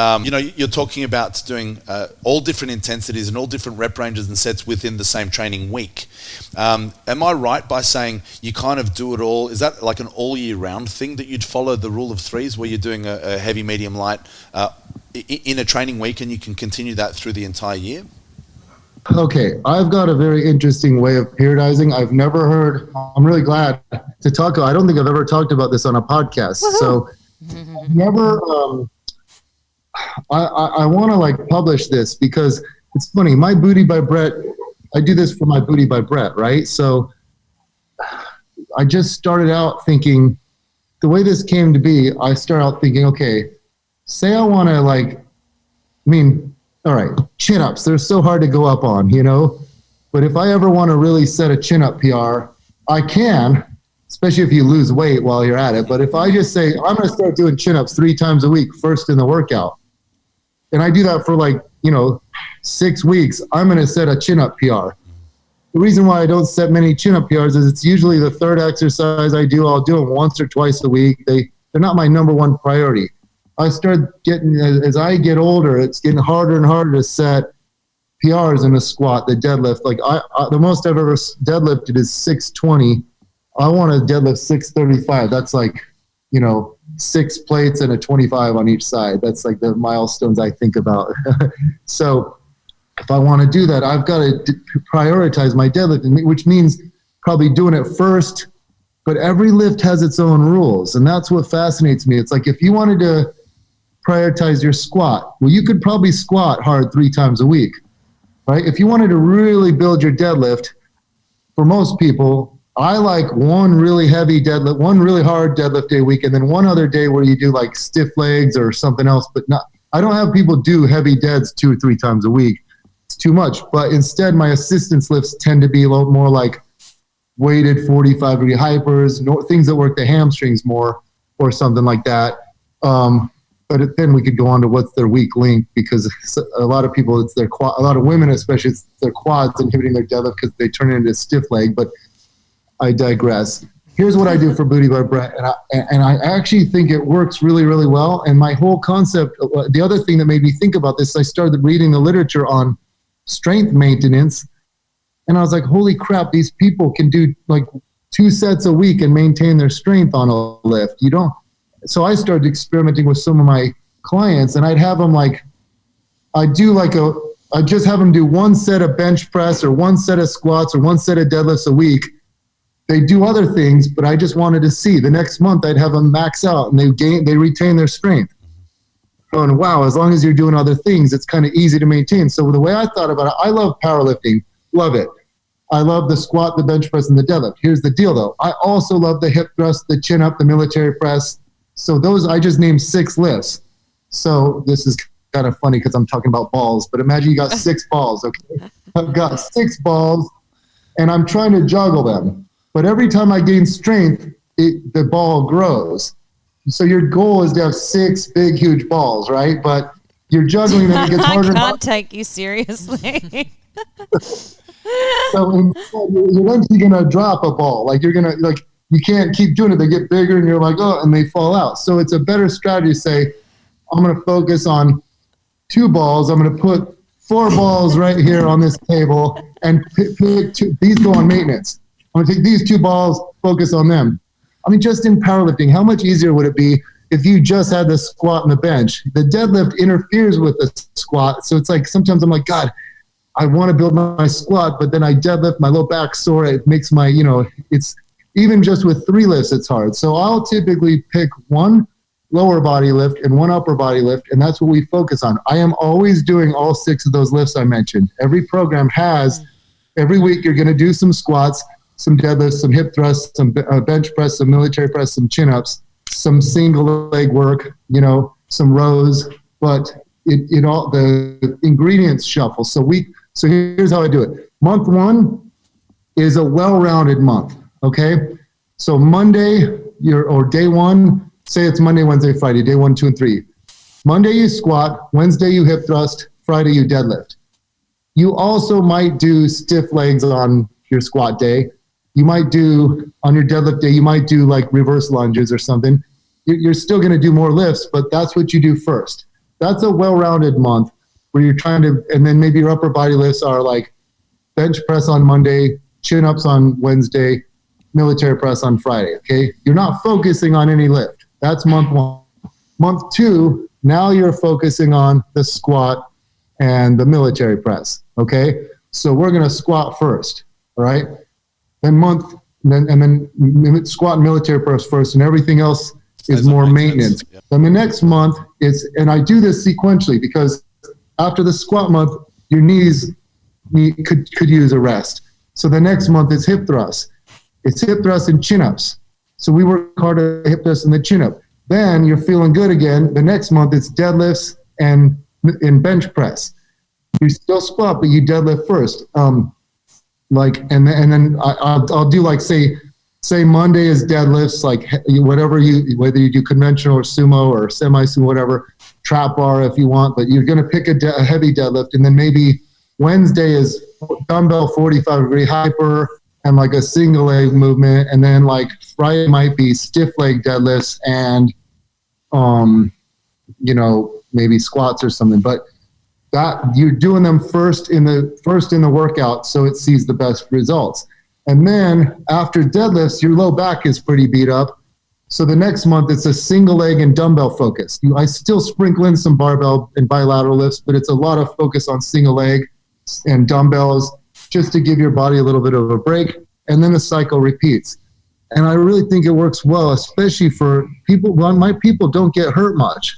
you're talking about doing all different intensities and all different rep ranges and sets within the same training week. Am I right by saying you kind of do it all? Is that like an all year round thing that you'd follow the rule of threes where you're doing a heavy, medium, light in a training week and you can continue that through the entire year? Okay, I've got a very interesting way of periodizing. I've never heard, I'm really glad to talk about. I don't think I've ever talked about this on a podcast. Woo-hoo. So never, I want to like publish this because it's funny. My Booty by Bret, I do this for my Booty by Bret, right? So I just started out thinking, the way this came to be, I started out thinking, okay, say I want to all right, chin-ups, they're so hard to go up on, But if I ever want to really set a chin-up PR, I can, especially if you lose weight while you're at it. But if I just say, I'm going to start doing chin-ups 3 times a week, first in the workout, and I do that for 6 weeks, I'm going to set a chin-up PR. The reason why I don't set many chin-up PRs is it's usually the third exercise I do. I'll do them once or twice a week. They're not my number one priority. I start getting, as I get older, it's getting harder and harder to set PRs in a squat, the deadlift. Like the most I've ever deadlifted is 620. I want to deadlift 635. That's 6 plates and a 25 on each side. That's like the milestones I think about. So if I want to do that, I've got to prioritize my deadlift, which means probably doing it first, but every lift has its own rules. And that's what fascinates me. It's like, if you wanted to prioritize your squat, well, you could probably squat hard 3 times a week, right? If you wanted to really build your deadlift, for most people, I like one really heavy deadlift, one really hard deadlift day a week, and then one other day where you do like stiff legs or something else, but I don't have people do heavy deads 2 or 3 times a week. It's too much. But instead, my assistance lifts tend to be a little more like weighted 45-degree hypers, things that work the hamstrings more or something like that. But then we could go on to what's their weak link, because a lot of people, it's their quad, a lot of women especially, it's their quads inhibiting their deadlift because they turn it into a stiff leg. But I digress. here's what I do for Booty by Bret. And I actually think it works really, really well. And my whole concept, the other thing that made me think about this, I started reading the literature on strength maintenance. And I was like, holy crap, these people can do like 2 sets a week and maintain their strength on a lift. So I started experimenting with some of my clients, and I'd have them I'd just have them do 1 set of bench press or 1 set of squats or 1 set of deadlifts a week. They do other things, but I just wanted to see. The next month I'd have them max out and they retain their strength. Going, wow, as long as you're doing other things, it's kind of easy to maintain. So the way I thought about it, I love powerlifting, love it. I love the squat, the bench press, and the deadlift. Here's the deal though. I also love the hip thrust, the chin up, the military press. So those, I just named 6 lifts. So this is kind of funny because I'm talking about balls, but imagine you got 6 balls, okay? I've got 6 balls and I'm trying to juggle them. But every time I gain strength, the ball grows. So your goal is to have 6 big, huge balls, right? But you're juggling them, it gets harder. I can't take you seriously. So you're eventually going to drop a ball. You can't keep doing it. They get bigger and you're like, oh, and they fall out. So it's a better strategy to say, I'm going to focus on 2 balls. I'm going to put 4 balls right here on this table and pick 2. These go on maintenance. I'm going to take these 2 balls, focus on them. I mean, just in powerlifting, how much easier would it be if you just had the squat and the bench? The deadlift interferes with the squat. So it's like, sometimes I'm like, God, I want to build my squat, but then I deadlift, my low back sore. It makes my, it's even just with 3 lifts, it's hard. So I'll typically pick 1 lower body lift and 1 upper body lift, and that's what we focus on. I am always doing all 6 of those lifts I mentioned. Every program has, every week you're going to do some squats, some deadlifts, some hip thrusts, some bench press, some military press, some chin-ups, some single leg work, some rows, but it all, the ingredients shuffle. So here's how I do it. Month 1 is a well-rounded month, okay? So Monday, or day 1, say it's Monday, Wednesday, Friday, day 1, 2, and 3. Monday you squat, Wednesday you hip thrust, Friday you deadlift. You also might do stiff legs on your squat day. You might do, on your deadlift day, you might do like reverse lunges or something. You're still going to do more lifts, but that's what you do first. That's a well-rounded month where you're trying to, and then maybe your upper body lifts are like bench press on Monday, chin-ups on Wednesday, military press on Friday, okay? You're not focusing on any lift. That's month 1. Month 2, now you're focusing on the squat and the military press, okay? So we're going to squat first, all right? Then squat and military press first, and everything else is more maintenance. Yep. Then the next month is, and I do this sequentially because after the squat month, your knees could use a rest. So the next month is hip thrust. It's hip thrust and chin-ups. So we work hard at hip thrust and the chin-up. Then you're feeling good again. The next month it's deadlifts and bench press. You still squat, but you deadlift first. And then I'll do like say Monday is deadlifts, like whether you do conventional or sumo or semi-sumo, whatever, trap bar if you want, but you're going to pick a heavy deadlift. And then maybe Wednesday is dumbbell 45-degree hyper and like a single leg movement. And then like Friday might be stiff leg deadlifts and, maybe squats or something. But that you're doing them first in the workout, so it sees the best results. And then after deadlifts, your low back is pretty beat up. So the next month it's a single leg and dumbbell focus. I still sprinkle in some barbell and bilateral lifts, but it's a lot of focus on single leg and dumbbells just to give your body a little bit of a break. And then the cycle repeats. And I really think it works well, especially for people. Well, my people don't get hurt much.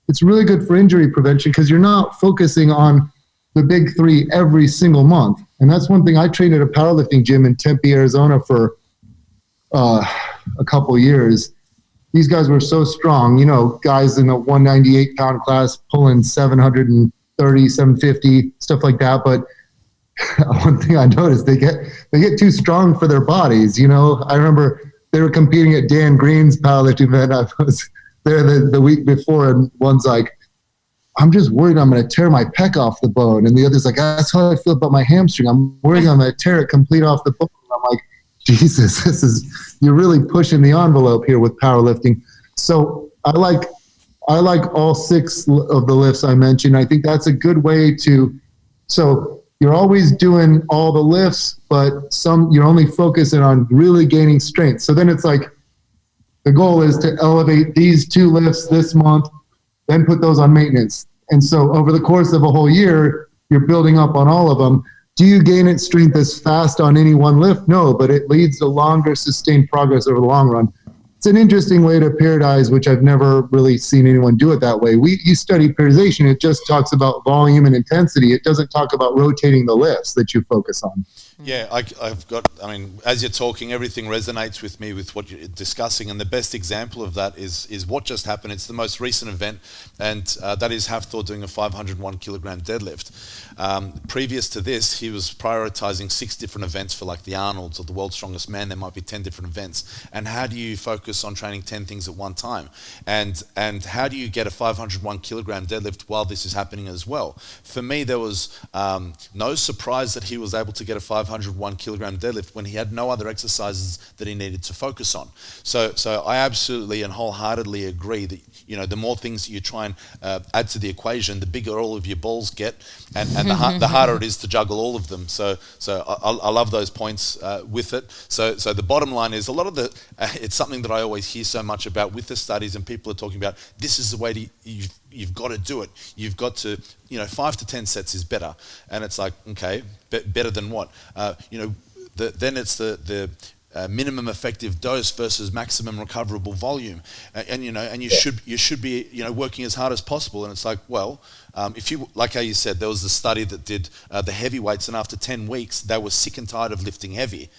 It's really good for injury prevention because you're not focusing on the big 3 every single month. And that's one thing. I trained at a powerlifting gym in Tempe, Arizona for a couple of years. These guys were so strong, guys in the 198-pound class pulling 730, 750, stuff like that. But one thing I noticed, they get too strong for their bodies. I remember they were competing at Dan Green's powerlifting event. I was there the week before, and one's like, I'm just worried I'm going to tear my pec off the bone. And the other's like, that's how I feel about my hamstring. I'm worried I'm going to tear it complete off the bone. And I'm like, Jesus, you're really pushing the envelope here with powerlifting. So I like all 6 of the lifts I mentioned. I think that's a good way so you're always doing all the lifts, but you're only focusing on really gaining strength. So then it's like the goal is to elevate these 2 lifts this month, then put those on maintenance. And so over the course of a whole year, you're building up on all of them. Do you gain its strength as fast on any one lift? No, but it leads to longer sustained progress over the long run. It's an interesting way to periodize, which I've never really seen anyone do it that way. You study periodization, it just talks about volume and intensity. It doesn't talk about rotating the lifts that you focus on. Yeah, as you're talking, everything resonates with me with what you're discussing. And the best example of that is what just happened. It's the most recent event, and that is Hafthor doing a 501 kilogram deadlift. Previous to this, he was prioritizing 6 different events for like the Arnolds or the World's Strongest Man. There might be 10 different events. And how do you focus on training 10 things at one time? And how do you get a 501 kilogram deadlift while this is happening as well? For me, there was no surprise that he was able to get a 501 kilogram deadlift when he had no other exercises that he needed to focus on. So I absolutely and wholeheartedly agree that, the more things that you try and add to the equation, the bigger all of your balls get, and the harder it is to juggle all of them. So I love those points with it. So the bottom line is a lot of it's something that I always hear so much about with the studies, and people are talking about this is the way you've got to do it. You've got to, 5 to 10 sets is better. And it's like, okay, better than what? Then it's the minimum effective dose versus maximum recoverable volume. And you should be, working as hard as possible. And it's like, well, if you, like how you said, there was the study that did the heavyweights, and after 10 weeks, they were sick and tired of lifting heavy.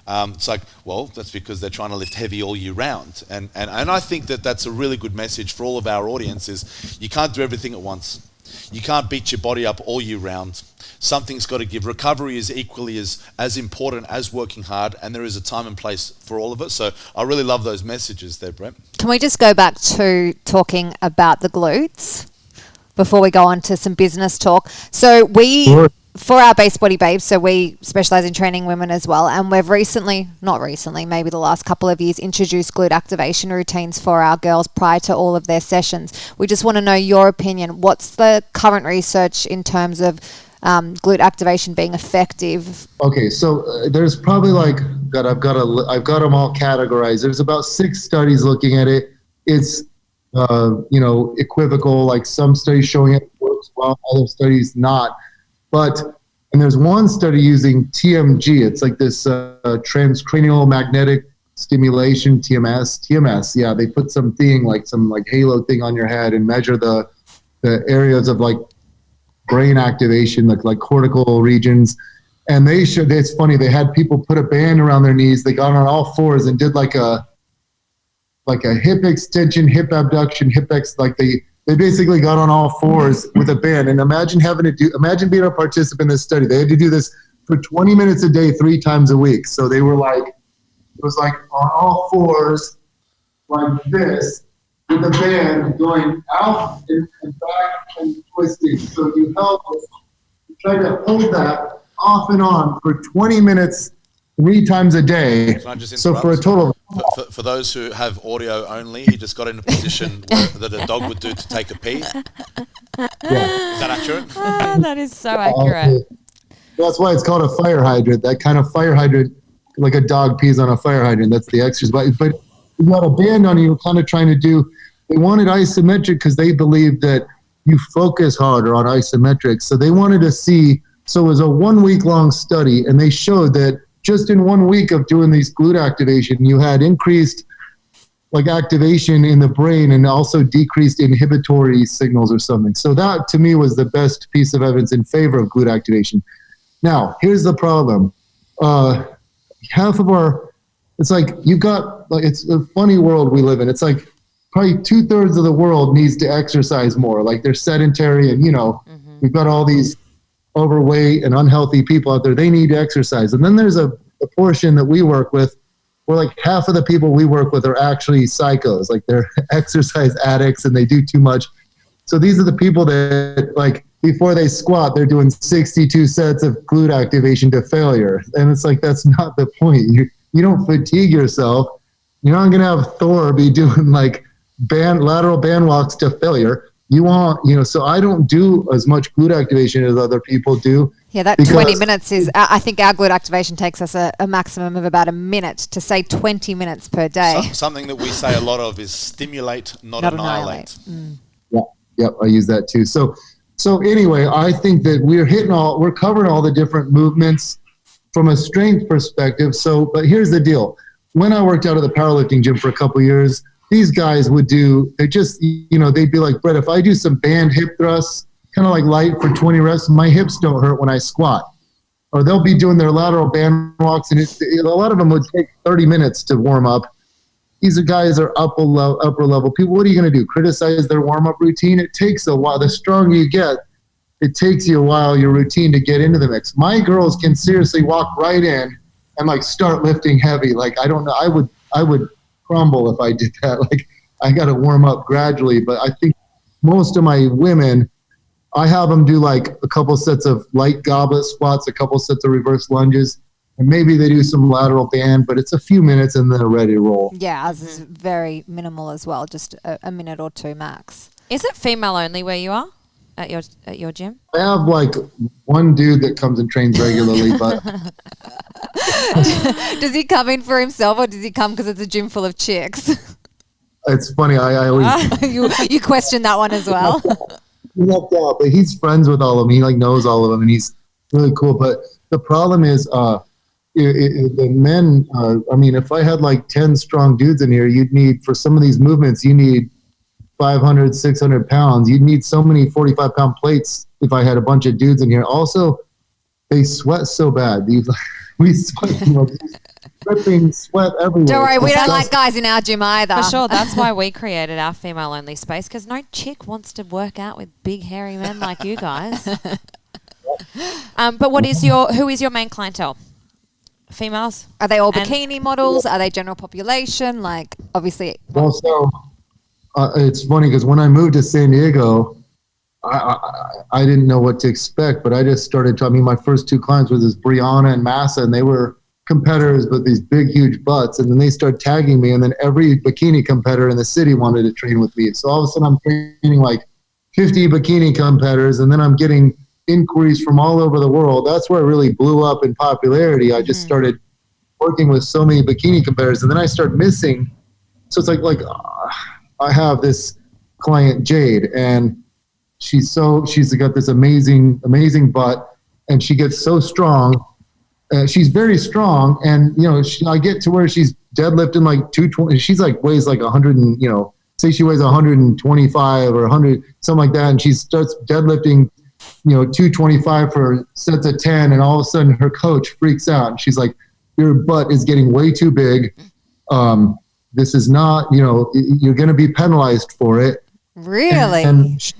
It's like, well, that's because they're trying to lift heavy all year round. And I think that that's a really good message for all of our audiences. You can't do everything at once. You can't beat your body up all year round. Something's got to give. Recovery is equally as important as working hard, and there is a time and place for all of it. So I really love those messages there, Bret. Can we just go back to talking about the glutes before we go on to some business talk? So for our Base Body Babes, so we specialise in training women as well, and we've maybe the last couple of years, introduced glute activation routines for our girls prior to all of their sessions. We just want to know your opinion. What's the current research in terms of glute activation being effective? Okay, so there's probably I've got them all categorized. There's about 6 studies looking at it. It's equivocal, like some studies showing it works well, other studies not. And there's one study using TMG. It's like this transcranial magnetic stimulation, TMS. Yeah, they put some halo thing on your head and measure the areas of like brain activation, like cortical regions. And it's funny, they had people put a band around their knees. They got on all fours and did like a hip extension, hip abduction, they basically got on all fours with a band. And imagine being a participant in this study. They had to do this for 20 minutes a day, 3 times a week. So they were it was like on all fours, like this, with a band going out and back and twisting. So you try to hold that off and on for 20 minutes, 3 times a day. So for a total for those who have audio only, he just got in a position that a dog would do to take a pee. Yeah. Is that accurate? That is so accurate. That's why it's called a fire hydrant. That kind of fire hydrant, like a dog pees on a fire hydrant. That's the exercise. But you got a band on you, kind of trying to do. They wanted isometric because they believed that you focus harder on isometric. So they wanted to see. So it was a 1 week long study, and they showed that just in 1 week of doing these glute activation, you had increased activation in the brain and also decreased inhibitory signals or something. So that to me was the best piece of evidence in favor of glute activation. Now, here's the problem. It's a funny world we live in. It's like probably 2/3 of the world needs to exercise more. Like they're sedentary and, we've got all these overweight and unhealthy people out there. They need to exercise. And then there's a portion that we work with where like half of the people we work with are actually psychos. Like they're exercise addicts and they do too much. So these are the people that before they squat, they're doing 62 sets of glute activation to failure. And it's like, that's not the point. You you don't fatigue yourself. You're not going to have Thor be doing like lateral band walks to failure. You want, so I don't do as much glute activation as other people do. Yeah, that 20 minutes is, I think our glute activation takes us a maximum of about a minute to say 20 minutes per day. Something that we say a lot of is stimulate, not annihilate. Yep, I use that too. So anyway, I think that we're covering all the different movements from a strength perspective. But here's the deal. When I worked out at the powerlifting gym for a couple of years, these guys they'd be like, Bret, if I do some band hip thrusts, kind of like light for 20 reps, my hips don't hurt when I squat. Or they'll be doing their lateral band walks, and a lot of them would take 30 minutes to warm up. These guys are upper level people. What are you going to do? Criticize their warm-up routine? It takes a while. The stronger you get, it takes you a while, your routine, to get into the mix. My girls can seriously walk right in and like start lifting heavy. Like, I don't know. I would crumble if I did that. Like, I got to warm up gradually. But I think most of my women, I have them do like a couple sets of light goblet squats, a couple sets of reverse lunges, and maybe they do some lateral band, but it's a few minutes and then they're ready to roll. Yeah, ours is very minimal as well, just a minute or two max. Is it female only where you are at your gym? I have like one dude that comes and trains regularly, but does he come in for himself, or does he come because it's a gym full of chicks? It's funny. I always you question that one as well. But he's friends with all of them. He like knows all of them, and he's really cool. But the problem is, the men. If I had like 10 strong dudes in here, you'd need, for some of these movements, you need 500, 600 pounds. You'd need so many 45-pound plates if I had a bunch of dudes in here. Also, they sweat so bad. We sweat, dripping sweat everywhere. Don't worry, we don't like guys in our gym either. For sure, that's why we created our female-only space, because no chick wants to work out with big, hairy men like you guys. But who is your main clientele? Females? Are they all bikini models? Are they general population? Like, obviously. Well, so it's funny because when I moved to San Diego, I didn't know what to expect, but I just started my first two clients were this Brianna and Massa, and they were competitors with these big, huge butts. And then they started tagging me, and then every bikini competitor in the city wanted to train with me. So all of a sudden I'm training like 50 bikini competitors, and then I'm getting inquiries from all over the world. That's where it really blew up in popularity. I just started working with so many bikini competitors, and then I started missing. So it's like I have this client, Jade, and she's got this amazing butt, and she gets so strong. She's very strong, and I get to where she's deadlifting like 220. She's like weighs like 100, and say she weighs 125 or 100, something like that, and she starts deadlifting 225 for sets of 10, and all of a sudden her coach freaks out, and she's like, your butt is getting way too big. This is not, you're going to be penalized for it. Really? And she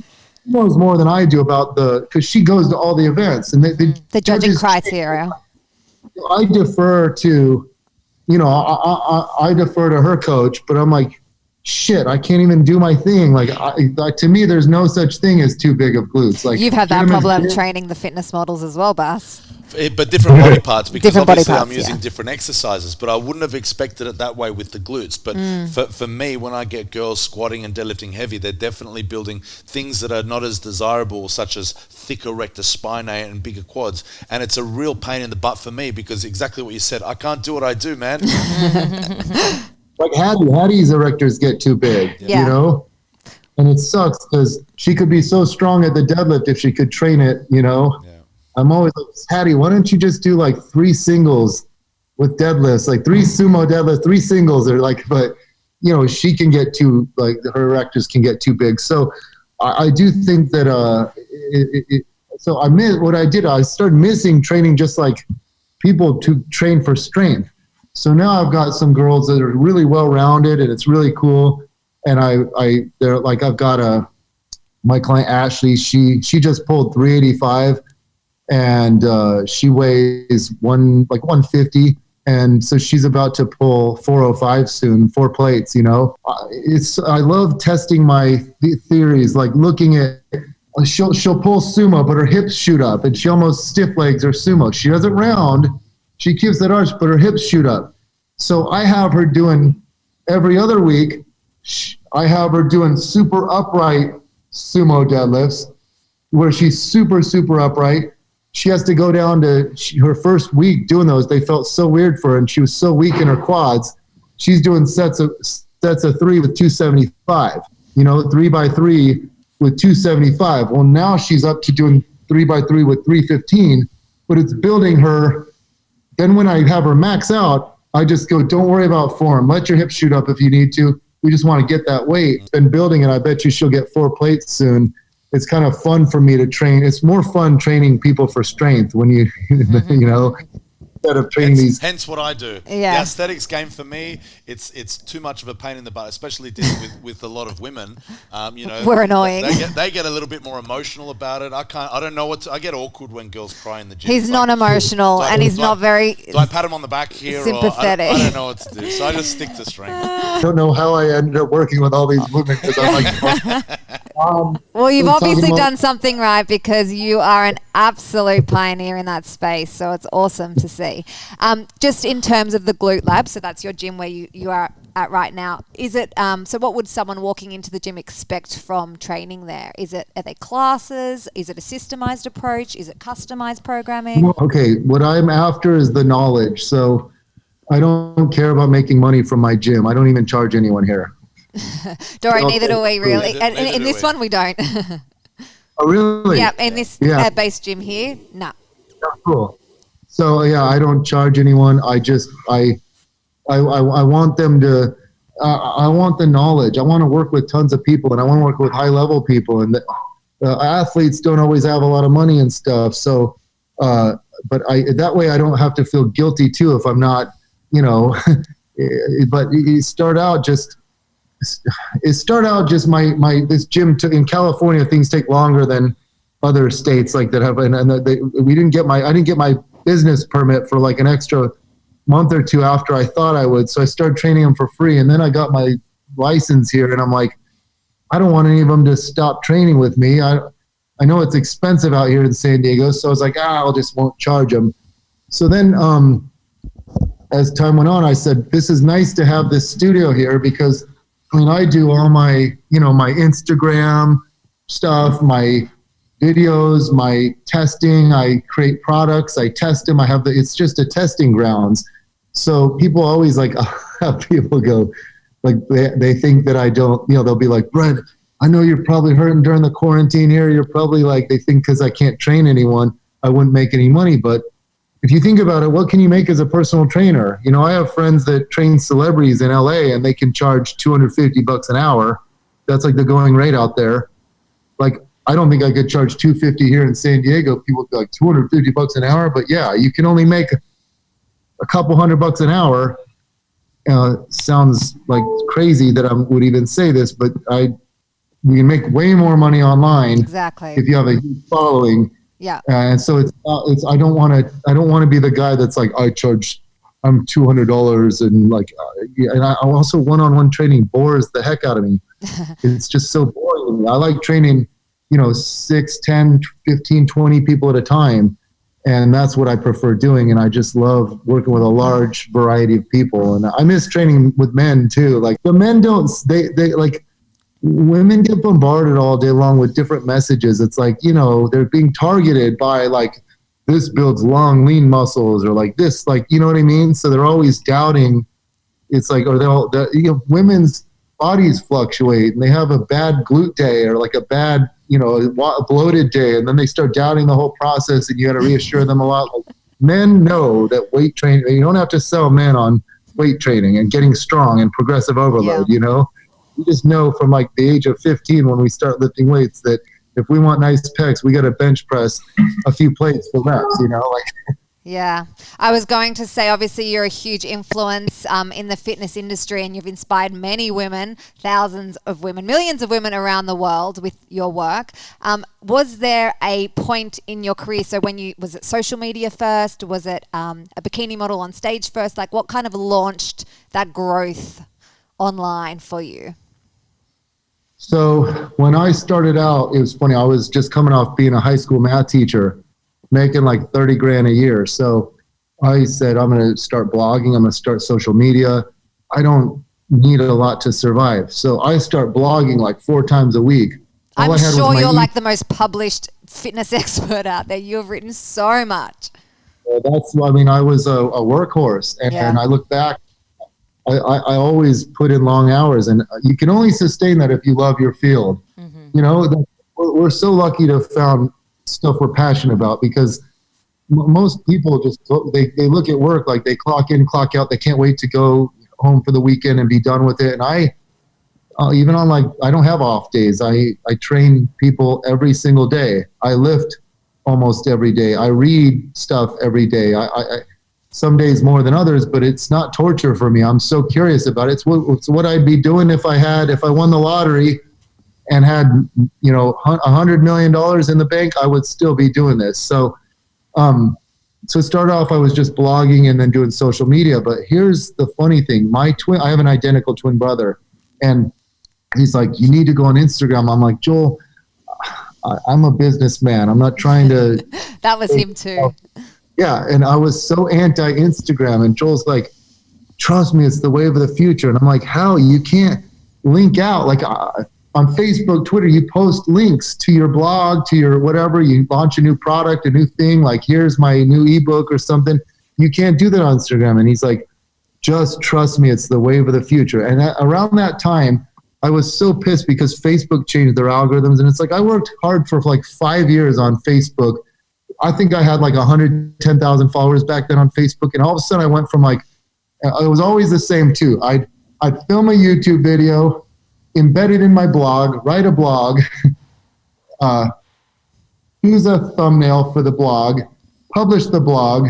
knows more than I do about because she goes to all the events, and the judging criteria. I defer to, I defer to her coach, but I'm like, shit, I can't even do my thing. Like, to me, there's no such thing as too big of glutes. Like, you've had that problem training the fitness models as well, Bas. But different body parts, because different obviously body parts, I'm using different exercises, but I wouldn't have expected it that way with the glutes. But for me, when I get girls squatting and deadlifting heavy, they're definitely building things that are not as desirable, such as thicker rectus spinae and bigger quads. And it's a real pain in the butt for me, because exactly what you said, I can't do what I do, man. Like Hattie's erectors get too big, and it sucks because she could be so strong at the deadlift if she could train it, Yeah. I'm always like, Hattie, why don't you just do like 3 singles with deadlifts, like 3 sumo deadlifts, 3 singles, or like, but she can get too, like, her erectors can get too big. So I do think that, so what I did, I started missing training just like people to train for strength. So now I've got some girls that are really well-rounded, and it's really cool. And they're like, I've got my client Ashley, she just pulled 385, and she weighs 150. And so she's about to pull 405 soon, 4 plates, I love testing my theories, like looking at, she'll pull sumo, but her hips shoot up, and she almost stiff legs her sumo. She doesn't round. She keeps that arch, but her hips shoot up. So I have her doing every other week. I have her doing super upright sumo deadlifts where she's super, super upright. She has to go down to her first week doing those. They felt so weird for her, and she was so weak in her quads. She's doing sets of 3 with 275, 3x3 with 275. Well, now she's up to doing 3x3 with 315, but it's building her. Then when I have her max out, I just go, don't worry about form. Let your hips shoot up if you need to. We just want to get that weight. Been building it. I bet you she'll get 4 plates soon. It's kind of fun for me to train. It's more fun training people for strength when you, instead of training these. Hence what I do. Yeah. The aesthetics game for me, it's too much of a pain in the butt, especially dealing with a lot of women. We're annoying. They get a little bit more emotional about it. I don't know I get awkward when girls cry in the gym. He's non-emotional and he's not very Do I pat him on the back here? sympathetic. Or I don't know what to do. So I just stick to strength. I don't know how I ended up working with all these women because I'm like, well, you've we're obviously talking about- done something right because you are an absolute pioneer in that space. So it's awesome to see. Just in terms of the Glute Lab, so that's your gym where you are at right now. Is it so? What would someone walking into the gym expect from training there? Are they classes? Is it a systemized approach? Is it customized programming? Okay, what I'm after is the knowledge. So I don't care about making money from my gym. I don't even charge anyone here. Dory, neither do we really. Neither- And neither in do this we. one, we don't. Oh, really? Yeah, in this base gym here, no. Oh, cool. So yeah, I don't charge anyone. I just I want them to. I want the knowledge. I want to work with tons of people, and I want to work with high level people. And the athletes don't always have a lot of money and stuff. So, but that way I don't have to feel guilty too if I'm not, But you start out just. My this gym in California, things take longer than other states like that have, and I didn't get my business permit for like an extra month or two after I thought I would. So I started training them for free, and then I got my license here, and I'm like, I don't want any of them to stop training with me. I know it's expensive out here in San Diego, so I was like, I'll just won't charge them. So then, as time went on, I said, this is nice to have this studio here because I do all my, my Instagram stuff, my videos, my testing. I create products. I test them. It's just a testing grounds. So people always have people go, like they think that I don't, they'll be like, Bret, I know you're probably hurting during the quarantine here. You're probably they think because I can't train anyone, I wouldn't make any money. But if you think about it, what can you make as a personal trainer? I have friends that train celebrities in LA and they can charge $250 an hour. That's like the going rate out there. Like, I don't think I could charge $250 here in San Diego. People would be like $250 an hour. But yeah, you can only make a couple $100 an hour. Sounds like crazy that I would even say this, but you can make way more money online. Exactly. If you have a huge following. Yeah. And so I don't want to be the guy that's like, I'm $200 and I also one-on-one training bores the heck out of me. It's just so boring. I like training, 6, 10, 15, 20 people at a time. And that's what I prefer doing. And I just love working with a large variety of people. And I miss training with men too. Like the men women get bombarded all day long with different messages. It's like, they're being targeted by this builds long, lean muscles or like this, you know what I mean? So they're always doubting. It's like, or women's bodies fluctuate and they have a bad glute day or a bad, bloated day. And then they start doubting the whole process and you got to reassure them a lot. Men know that weight training, you don't have to sell men on weight training and getting strong and progressive overload, You just know from the age of 15 when we start lifting weights that if we want nice pecs, we got to bench press a few plates for reps, Yeah. I was going to say, obviously, you're a huge influence in the fitness industry and you've inspired many women, thousands of women, millions of women around the world with your work. Was there a point in your career, so was it social media first? Was it a bikini model on stage first? What kind of launched that growth online for you? So when I started out, it was funny. I was just coming off being a high school math teacher, making $30,000 a year. So I said, I'm going to start blogging. I'm going to start social media. I don't need a lot to survive. So I start blogging like 4 times a week. All I'm I had was sure my you're like the most published fitness expert out there. You've written so much. I was a workhorse, and Yeah. I look back, I always put in long hours, and you can only sustain that if you love your field. You know, we're so lucky to have found stuff we're passionate about, because most people just they look at work like they clock in, clock out. They can't wait to go home for the weekend and be done with it. And I even on I don't have off days. I train people every single day. I lift almost every day. I read stuff every day. I some days more than others, but it's not torture for me. I'm so curious about it. It's what I'd be doing if I won the lottery and had $100 million in the bank. I would still be doing this. So to start off, I was just blogging and then doing social media. But here's the funny thing: I have an identical twin brother, and he's like, "You need to go on Instagram." I'm like, "Joel, I'm a businessman. I'm not trying to." That was him too. Yeah, and I was so anti-Instagram, and Joel's like, "Trust me, it's the wave of the future." And I'm like, "How? You can't link out like on Facebook, Twitter. You post links to your blog, to your whatever. You launch a new product, a new thing. Like, here's my new ebook or something. You can't do that on Instagram." And he's like, "Just trust me, it's the wave of the future." And around that time, I was so pissed because Facebook changed their algorithms. And it's like, I worked hard for like 5 years on Facebook. I think I had like 110,000 followers back then on Facebook. And all of a sudden I went from it was always the same too. I'd film a YouTube video, embed it in my blog, write a blog, use a thumbnail for the blog, publish the blog,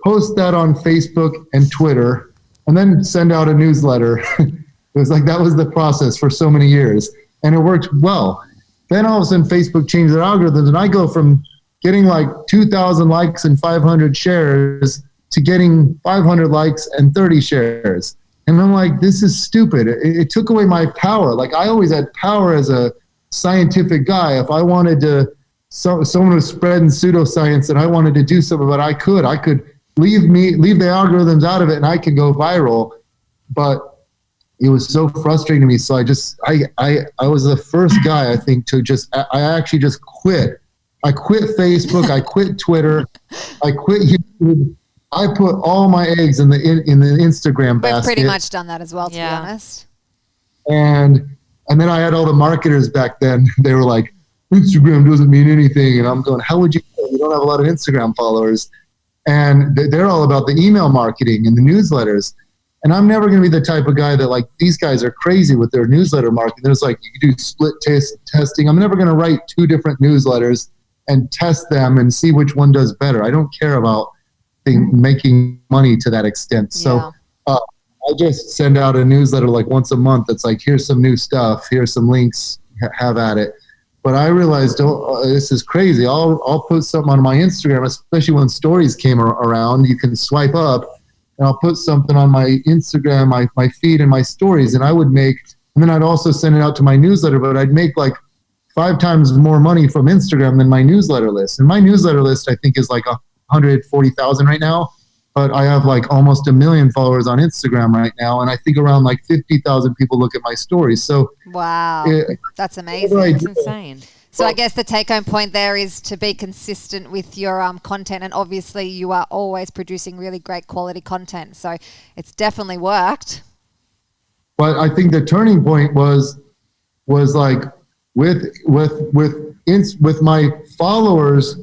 post that on Facebook and Twitter, and then send out a newsletter. It was like that was the process for so many years, and it worked well. Then all of a sudden Facebook changed their algorithms, and I go from getting like 2,000 likes and 500 shares to getting 500 likes and 30 shares. And I'm like, this is stupid. It took away my power. Like, I always had power as a scientific guy. If I wanted to, someone was spreading pseudoscience and I wanted to do something, but I could leave the algorithms out of it and I could go viral. But it was so frustrating to me. So I was the first guy, I think, I actually just quit. I quit Facebook. I quit Twitter. I quit YouTube. I put all my eggs in the Instagram basket. We've pretty much done that as well, to be honest. And then I had all the marketers back then. They were like, Instagram doesn't mean anything. And I'm going, how would you know? You don't have a lot of Instagram followers. And they're all about the email marketing and the newsletters. And I'm never going to be the type of guy that, like, these guys are crazy with their newsletter marketing. There's like, you can do split testing. I'm never going to write 2 different newsletters and test them and see which one does better. I don't care about making money to that extent. So I just send out a newsletter like once a month that's like, here's some new stuff, here's some links, have at it. But I realized, this is crazy. I'll put something on my Instagram, especially when stories came around. You can swipe up, and I'll put something on my Instagram, my feed and my stories, and then I'd also send it out to my newsletter, but I'd make like 5 times more money from Instagram than my newsletter list. And my newsletter list, I think, is like 140,000 right now, but I have like almost 1 million followers on Instagram right now, and I think around like 50,000 people look at my stories. So wow, that's amazing. That's insane. So I guess the take-home point there is to be consistent with your content, and obviously you are always producing really great quality content. So it's definitely worked. But I think the turning point was like with my followers.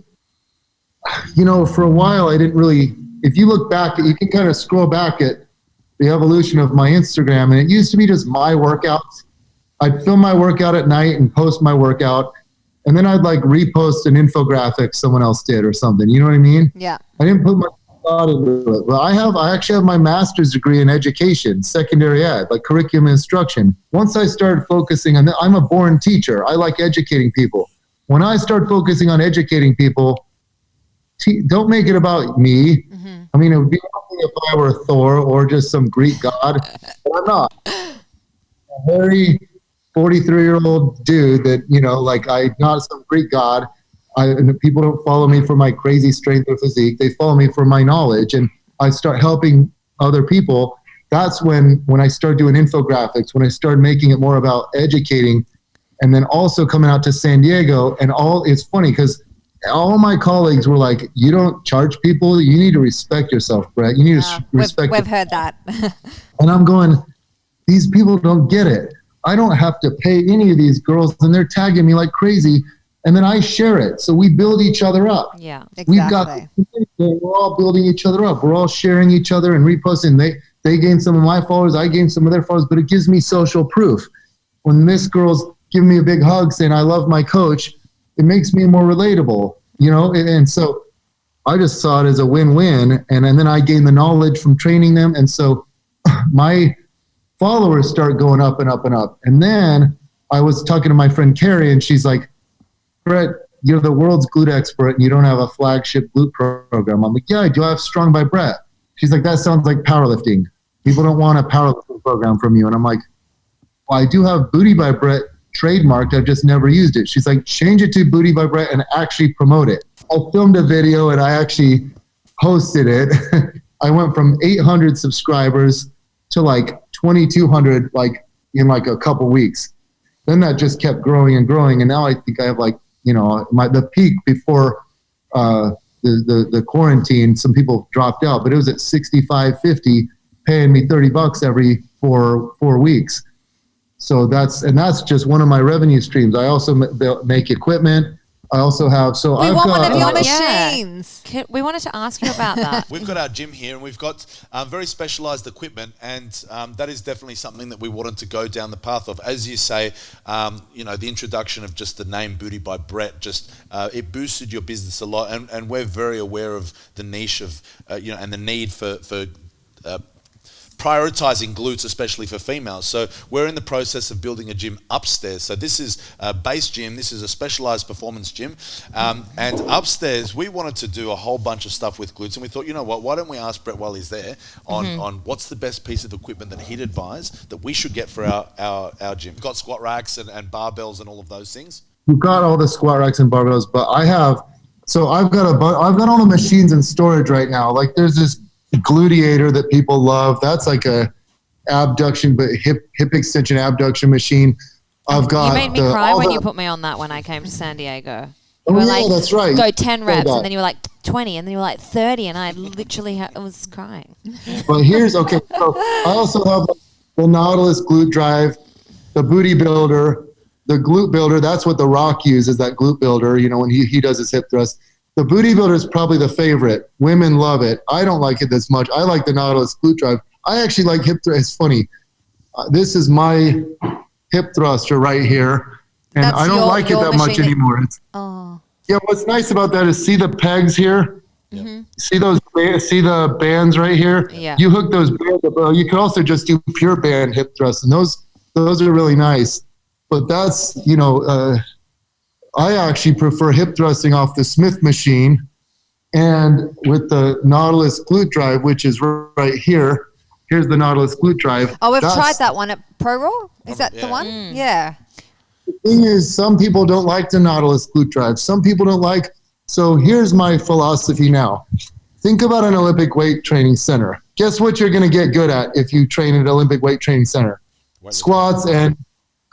You know, for a while I didn't really. If you look back, you can kind of scroll back at the evolution of my Instagram, and it used to be just my workouts. I'd film my workout at night and post my workout. And then I'd like repost an infographic someone else did or something. You know what I mean? Yeah. I didn't put my thought into it. But I actually have my master's degree in education, secondary ed, like curriculum instruction. Once I started focusing on that, I'm a born teacher. I like educating people. When I start focusing on educating people, don't make it about me. Mm-hmm. I mean, it would be one thing if I were Thor or just some Greek god, but I'm not. A very 43-year-old dude that, you know, like, I'm not some Greek god. And people don't follow me for my crazy strength or physique. They follow me for my knowledge. And I start helping other people, that's when I started doing infographics, when I started making it more about educating, and then also coming out to San Diego. And it's funny because all my colleagues were like, you don't charge people. You need to respect yourself, Bret. You need to respect. We've heard that. And I'm going, these people don't get it. I don't have to pay any of these girls, and they're tagging me like crazy. And then I share it. So we build each other up. Yeah, exactly. We're all building each other up. We're all sharing each other and reposting. They gain some of my followers. I gain some of their followers, but it gives me social proof. When this girl's giving me a big hug saying, I love my coach, it makes me more relatable, And so I just saw it as a win-win. And then I gain the knowledge from training them. And so my followers start going up and up and up. And then I was talking to my friend Carrie, and she's like, Bret, you're the world's glute expert and you don't have a flagship glute program. I'm like, yeah, I do. I have Strong by Bret. She's like, that sounds like powerlifting. People don't want a powerlifting program from you. And I'm like, well, I do have Booty by Bret trademarked. I've just never used it. She's like, change it to Booty by Bret and actually promote it. I filmed a video and I actually posted it. I went from 800 subscribers to like 2,200 in a couple weeks. Then that just kept growing and growing. And now I think I have the peak before the quarantine, some people dropped out, but it was at 65.50, paying me $30 every 4 weeks. So that's just one of my revenue streams. I also make equipment. I also have, we want one of your machines. We wanted to ask you about that. We've got our gym here, and we've got very specialized equipment, and that is definitely something that we wanted to go down the path of. As you say, the introduction of just the name Booty by Bret, it boosted your business a lot, and we're very aware of the niche of, and the need for prioritizing glutes, especially for females. So we're in the process of building a gym upstairs. So this is a base gym. This is a specialized performance gym. And upstairs, we wanted to do a whole bunch of stuff with glutes. And we thought, you know what, why don't we ask Bret while he's there on what's the best piece of equipment that he'd advise that we should get for our gym. We've got squat racks and barbells and all of those things. We've got all the squat racks and barbells, but I've got all the machines in storage right now. Like there's this Gluteator that people love. That's like a abduction, but hip extension abduction machine. I've got. You made me cry when you put me on that when I came to San Diego. You were like, that's right. Go 10 reps, and then you were like 20, and then you were like 30, and I literally was crying. But so I also have the Nautilus glute drive, the booty builder, the glute builder. That's what The Rock uses, that glute builder. When he does his hip thrust. The booty builder is probably the favorite. Women love it. I don't like it as much. I like the Nautilus glute drive. I actually like hip thrust. It's funny. This is my hip thruster right here. And I don't like it that much anymore. Yeah, what's nice about that is see the pegs here? Mm-hmm. See the bands right here? Yeah. You hook those bands up. You can also just do pure band hip thrusts. And those are really nice. But that's, I actually prefer hip thrusting off the Smith machine, and with the Nautilus glute drive, which is right here. Here's the Nautilus glute drive. Oh, we've tried that one at Pro Raw. Is that the one? Yeah. The thing is, some people don't like the Nautilus glute drive. Some people don't like. So here's my philosophy now. Think about an Olympic weight training center. Guess what you're going to get good at if you train at an Olympic weight training center? Squats and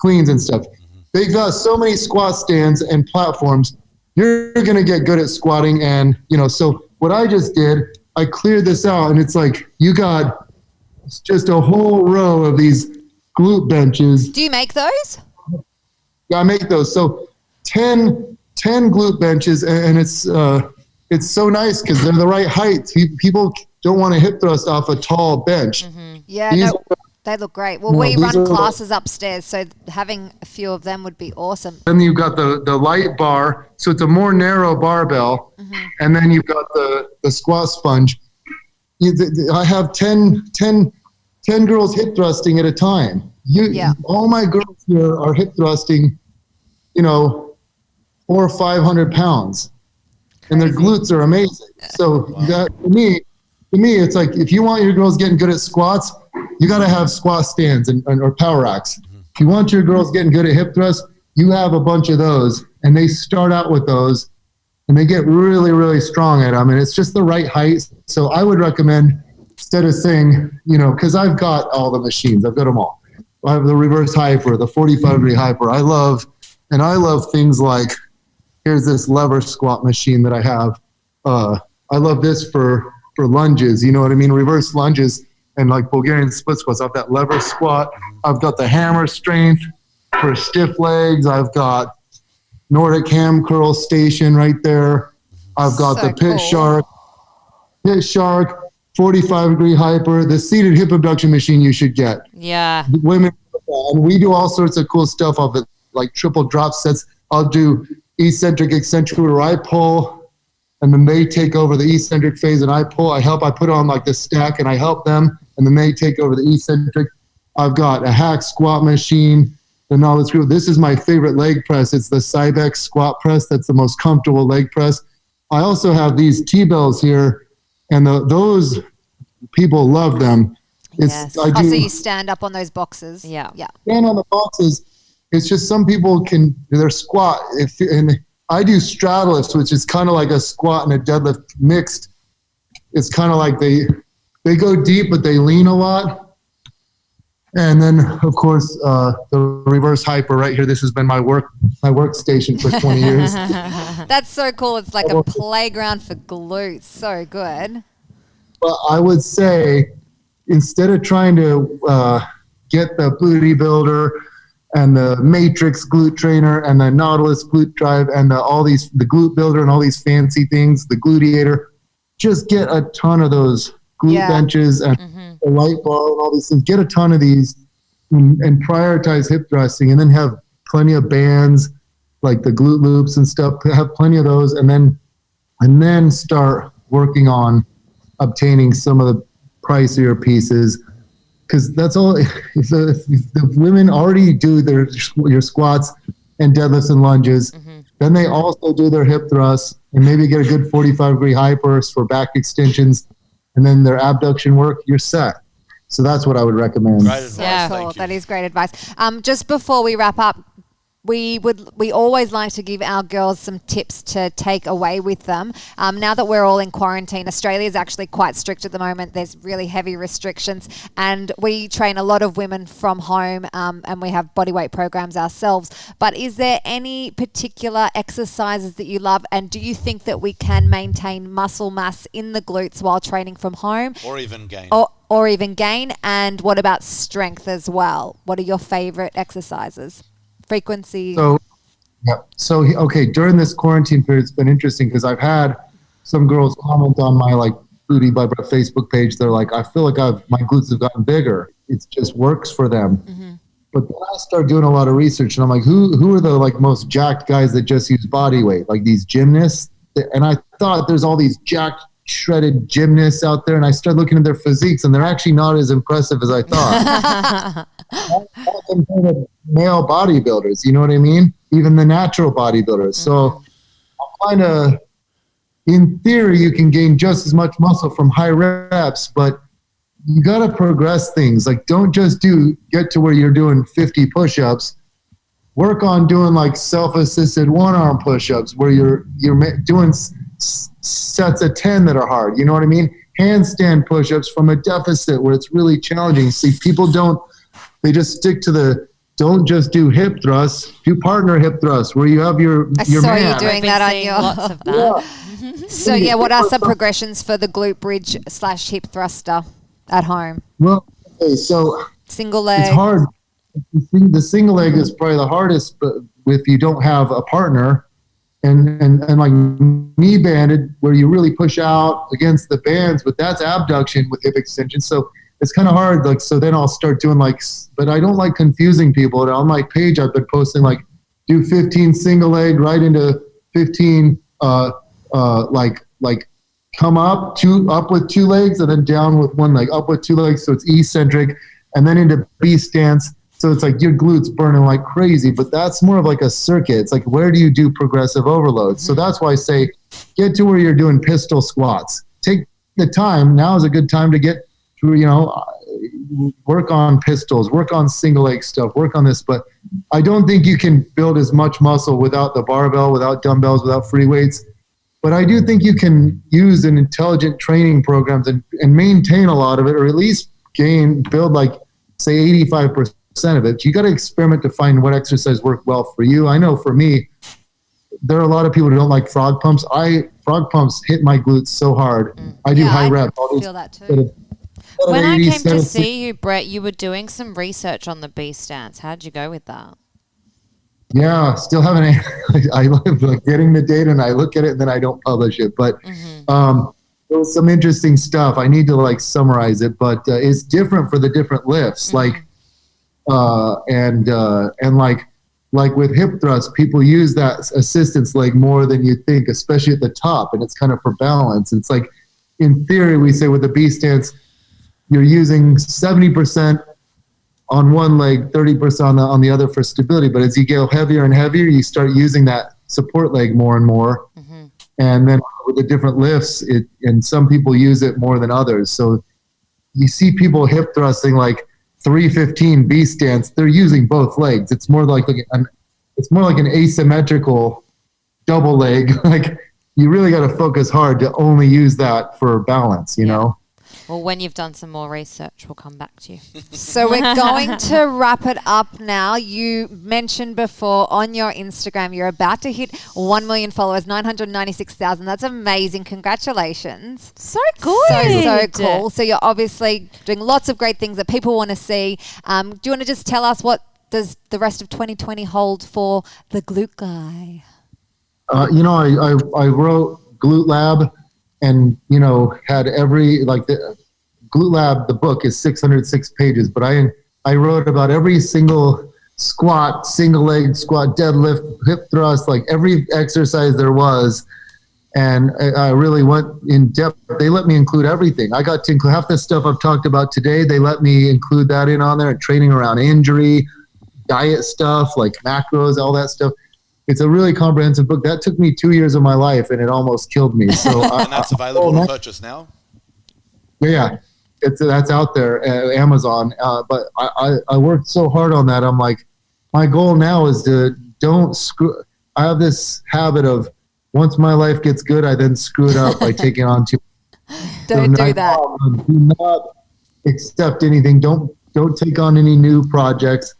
cleans and stuff. They've got so many squat stands and platforms. You're going to get good at squatting. And, so what I just did, I cleared this out, and it's like you got just a whole row of these glute benches. Do you make those? Yeah, I make those. So 10 glute benches, and it's so nice because they're the right height. People don't want to hip thrust off a tall bench. Mm-hmm. Yeah, they look great. Well, we run classes upstairs, so having a few of them would be awesome. Then you've got the light bar, so it's a more narrow barbell, and then you've got the squat sponge. I have 10 girls hip thrusting at a time. All my girls here are hip thrusting, 400 or 500 pounds, and their glutes are amazing. So that to me, it's like if you want your girls getting good at squats, you got to have squat stands or power racks. If you want your girls getting good at hip thrust, you have a bunch of those, and they start out with those. and they get really, really strong at them. And it's just the right height. So I would recommend, instead of saying, because I've got all the machines, I've got them all. I have the reverse hyper, the 45-degree hyper. I love things like, here's this lever squat machine that I have. I love this for lunges, you know what I mean? Reverse lunges and like Bulgarian split squats. I've got lever squat. I've got the hammer strength for stiff legs. I've got Nordic ham curl station right there. I've got the pit shark, 45-degree hyper, the seated hip abduction machine you should get. Yeah. Women, and we do all sorts of cool stuff of it, like triple drop sets. I'll do eccentric, eccentric, where I pull, and then they take over the eccentric phase, and I pull. I put on like the stack, and I help them, and then they take over the eccentric. I've got a hack squat machine. The Nautilus group. This is my favorite leg press. It's the Cybex squat press. That's the most comfortable leg press. I also have these T-bells here, and those people love them. Yes. So you stand up on those boxes. Yeah. Stand on the boxes. It's just some people can, their squat. And I do straddle lifts, which is kind of like a squat and a deadlift mixed. It's kind of like they go deep, but they lean a lot. And then, of course, the reverse hyper right here. This has been my workstation for 20 years. That's so cool. It's like a playground for glutes. So good. Well, I would say, instead of trying to get the booty builder and the matrix glute trainer and the Nautilus glute drive and the glute builder and all these fancy things, the gluteator, just get a ton of those glute benches and the light bar and all these things. Get a ton of these and prioritize hip thrusting, and then have plenty of bands like the glute loops and stuff. Have plenty of those, and then start working on obtaining some of the pricier pieces, because that's all. If the women already do your squats and deadlifts and lunges, then they also do their hip thrusts and maybe get a good 45-degree hypers for back extensions, and then their abduction work. You're set. So that's what I would recommend. Great advice. Yeah, cool. That is great advice. Just before we wrap up, we always like to give our girls some tips to take away with them. Now that we're all in quarantine, Australia is actually quite strict at the moment. There's really heavy restrictions, and we train a lot of women from home, and we have bodyweight programs ourselves. But is there any particular exercises that you love, and do you think that we can maintain muscle mass in the glutes while training from home? Or even gain. Or even gain? And what about strength as well? What are your favorite exercises? Frequency. So okay, during this quarantine period, it's been interesting because I've had some girls comment on my Booty by Bret Facebook page. They're like, I feel like my glutes have gotten bigger. It just works for them. But then I start doing a lot of research, and I'm like, who are the most jacked guys that just use body weight, like these gymnasts? And I thought there's all these jacked, shredded gymnasts out there, and I started looking at their physiques, and they're actually not as impressive as I thought. All compared to male bodybuilders, you know what I mean? Even the natural bodybuilders. So kind of, in theory, you can gain just as much muscle from high reps, but you got to progress things. Don't just get to where you're doing 50 push-ups. Work on doing self-assisted one-arm push-ups where you're doing sets of 10 that are hard. You know what I mean? Handstand push-ups from a deficit where it's really challenging. See, people they just stick to don't just do hip thrusts, do partner hip thrusts where you have your I saw man. you doing that on your... Lots of that. So what are some progressions for the glute bridge / hip thruster at home? Well, okay, so single leg. It's hard. The single leg is probably the hardest, but if you don't have a partner, and like knee banded where you really push out against the bands, but that's abduction with hip extension. So it's kind of hard. So then I'll start doing but I don't like confusing people. On my page, I've been posting do 15 single leg right into 15, come up with two legs and then down with one leg, up with two legs. So it's eccentric, and then into B stance. So it's your glutes burning like crazy, but that's more of a circuit. It's where do you do progressive overload? So that's why I say get to where you're doing pistol squats. Take the time. Now is a good time to get through, work on pistols, work on single leg stuff, work on this. But I don't think you can build as much muscle without the barbell, without dumbbells, without free weights. But I do think you can use an intelligent training programs and maintain a lot of it, or at least build like, say, 85% of it. You got to experiment to find what exercise work well for you. I know for me, there are a lot of people who don't like frog pumps. Frog pumps hit my glutes so hard. I do high rep. I feel that too. When I came to see you, Bret, you were doing some research on the B stance. How'd you go with that? Yeah, still haven't. I love like getting the data and I look at it and then I don't publish it. But there was some interesting stuff. I need to like summarize it, but it's different for the different lifts. Like, and like with hip thrusts, people use that assistance leg more than you think, especially at the top, and it's kind of for balance. It's like, in theory, we say with the B stance, you're using 70% on one leg, 30% on the other for stability. But as you go heavier and heavier, you start using that support leg more and more. And then with the different lifts, and some people use it more than others. So you see people hip thrusting like 315 B stance. They're using both legs. It's more like an asymmetrical double leg. Like you really got to focus hard to only use that for balance, you know? Well, when you've done some more research, we'll come back to you. So we're going to wrap it up now. You mentioned before on your Instagram, you're about to hit 1 million followers, 996,000. That's amazing. Congratulations. So good. So cool. So you're obviously doing lots of great things that people want to see. Do you want to just tell us what does the rest of 2020 hold for the Glute Guy? I wrote Glute Lab and, had the Glute Lab, the book is 606 pages, but I wrote about every single squat, single leg squat, deadlift, hip thrust, like every exercise there was. And I really went in depth. They let me include everything. I got to include half the stuff I've talked about today. They let me include that in on there, training around injury, diet stuff, like macros, all that stuff. It's a really comprehensive book. That took me 2 years of my life, and it almost killed me. So, and that's available to purchase now? Yeah, that's out there at Amazon. But I worked so hard on that. I'm like, my goal now is to don't screw. I have this habit of once my life gets good, I then screw it up by taking on too. Don't do that. Do not accept anything. Don't take on any new projects.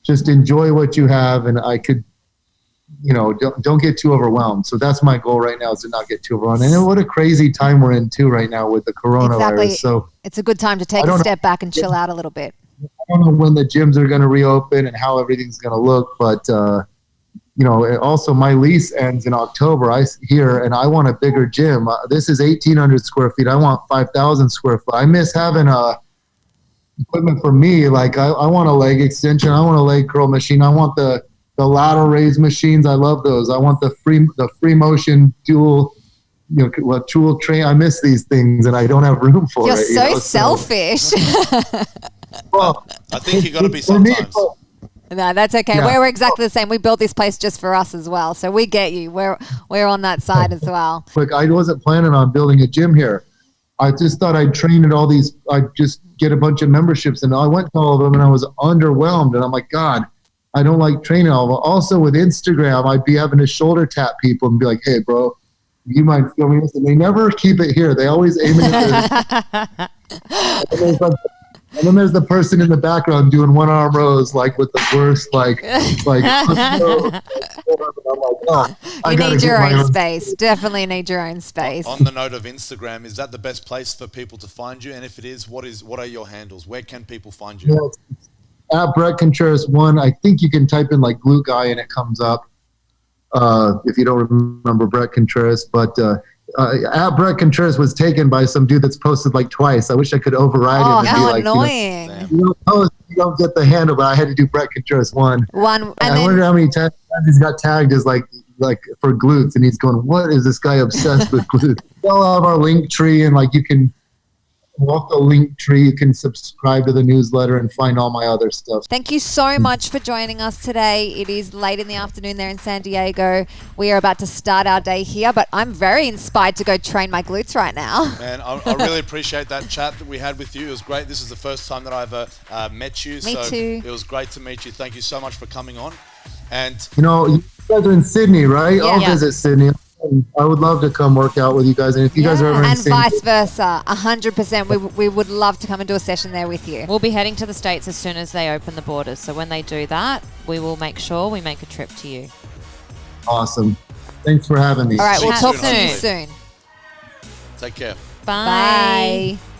Just enjoy what you have, and I could. Don't get too overwhelmed. So that's my goal right now, is to not get too overwhelmed. And what a crazy time we're in too right now with the coronavirus. Exactly. So it's a good time to take a step back and chill out a little bit. I don't know when the gyms are going to reopen and how everything's going to look, but also my lease ends in October. And I want a bigger gym. This is 1,800 square feet. I want 5,000 square feet. I miss having equipment for me. Like I want a leg extension. I want a leg curl machine. I want the lateral raise machines. I love those. I want the free motion dual, tool train. I miss these things and I don't have room for it. You're so selfish. Well, I think you got to be sometimes. No, that's okay. Yeah. We're exactly the same. We built this place just for us as well. So we get you. We're on that side as well. Look, I wasn't planning on building a gym here. I just thought I'd train at all these, I'd just get a bunch of memberships, and I went to all of them and I was underwhelmed. And I'm like, God, I don't like training all of them. Also with Instagram, I'd be having to shoulder tap people and be like, hey, bro, you mind filming this? And they never keep it here. They always aim it at and then there's the person in the background doing one arm rows, like with the worst, you need your own space. Definitely need your own space. On the note of Instagram, is that the best place for people to find you? And if it is, what are your handles? Where can people find you? Yeah, at Bret Contreras 1, I think you can type in like Glute Guy and it comes up. If you don't remember Bret Contreras, but at Bret Contreras was taken by some dude that's posted like twice. I wish I could override him. And how be like, annoying! You don't post, you don't get the handle. But I had to do Bret Contreras 1. I wonder how many times he's got tagged as like for glutes, and he's going, "What is this guy obsessed with glutes?" We'll have our link tree, and like you can walk the link tree. You can subscribe to the newsletter and find all my other stuff. Thank you so much for joining us today. It is late in the afternoon there in San Diego. We are about to start our day here, but I'm very inspired to go train my glutes right now. And I really appreciate that chat that we had with you. It was great. This is the first time that I've met you. Me too. It was great to meet you. Thank you so much for coming on. And you guys are in Sydney, right? Yeah. I'll visit Sydney. I would love to come work out with you guys. And if you guys are ever in And San vice versa, 100%. We would love to come and do a session there with you. We'll be heading to the States as soon as they open the borders. So when they do that, we will make sure we make a trip to you. Awesome. Thanks for having me. All right, we'll Chat talk to you soon. soon. Take care. Bye. Bye.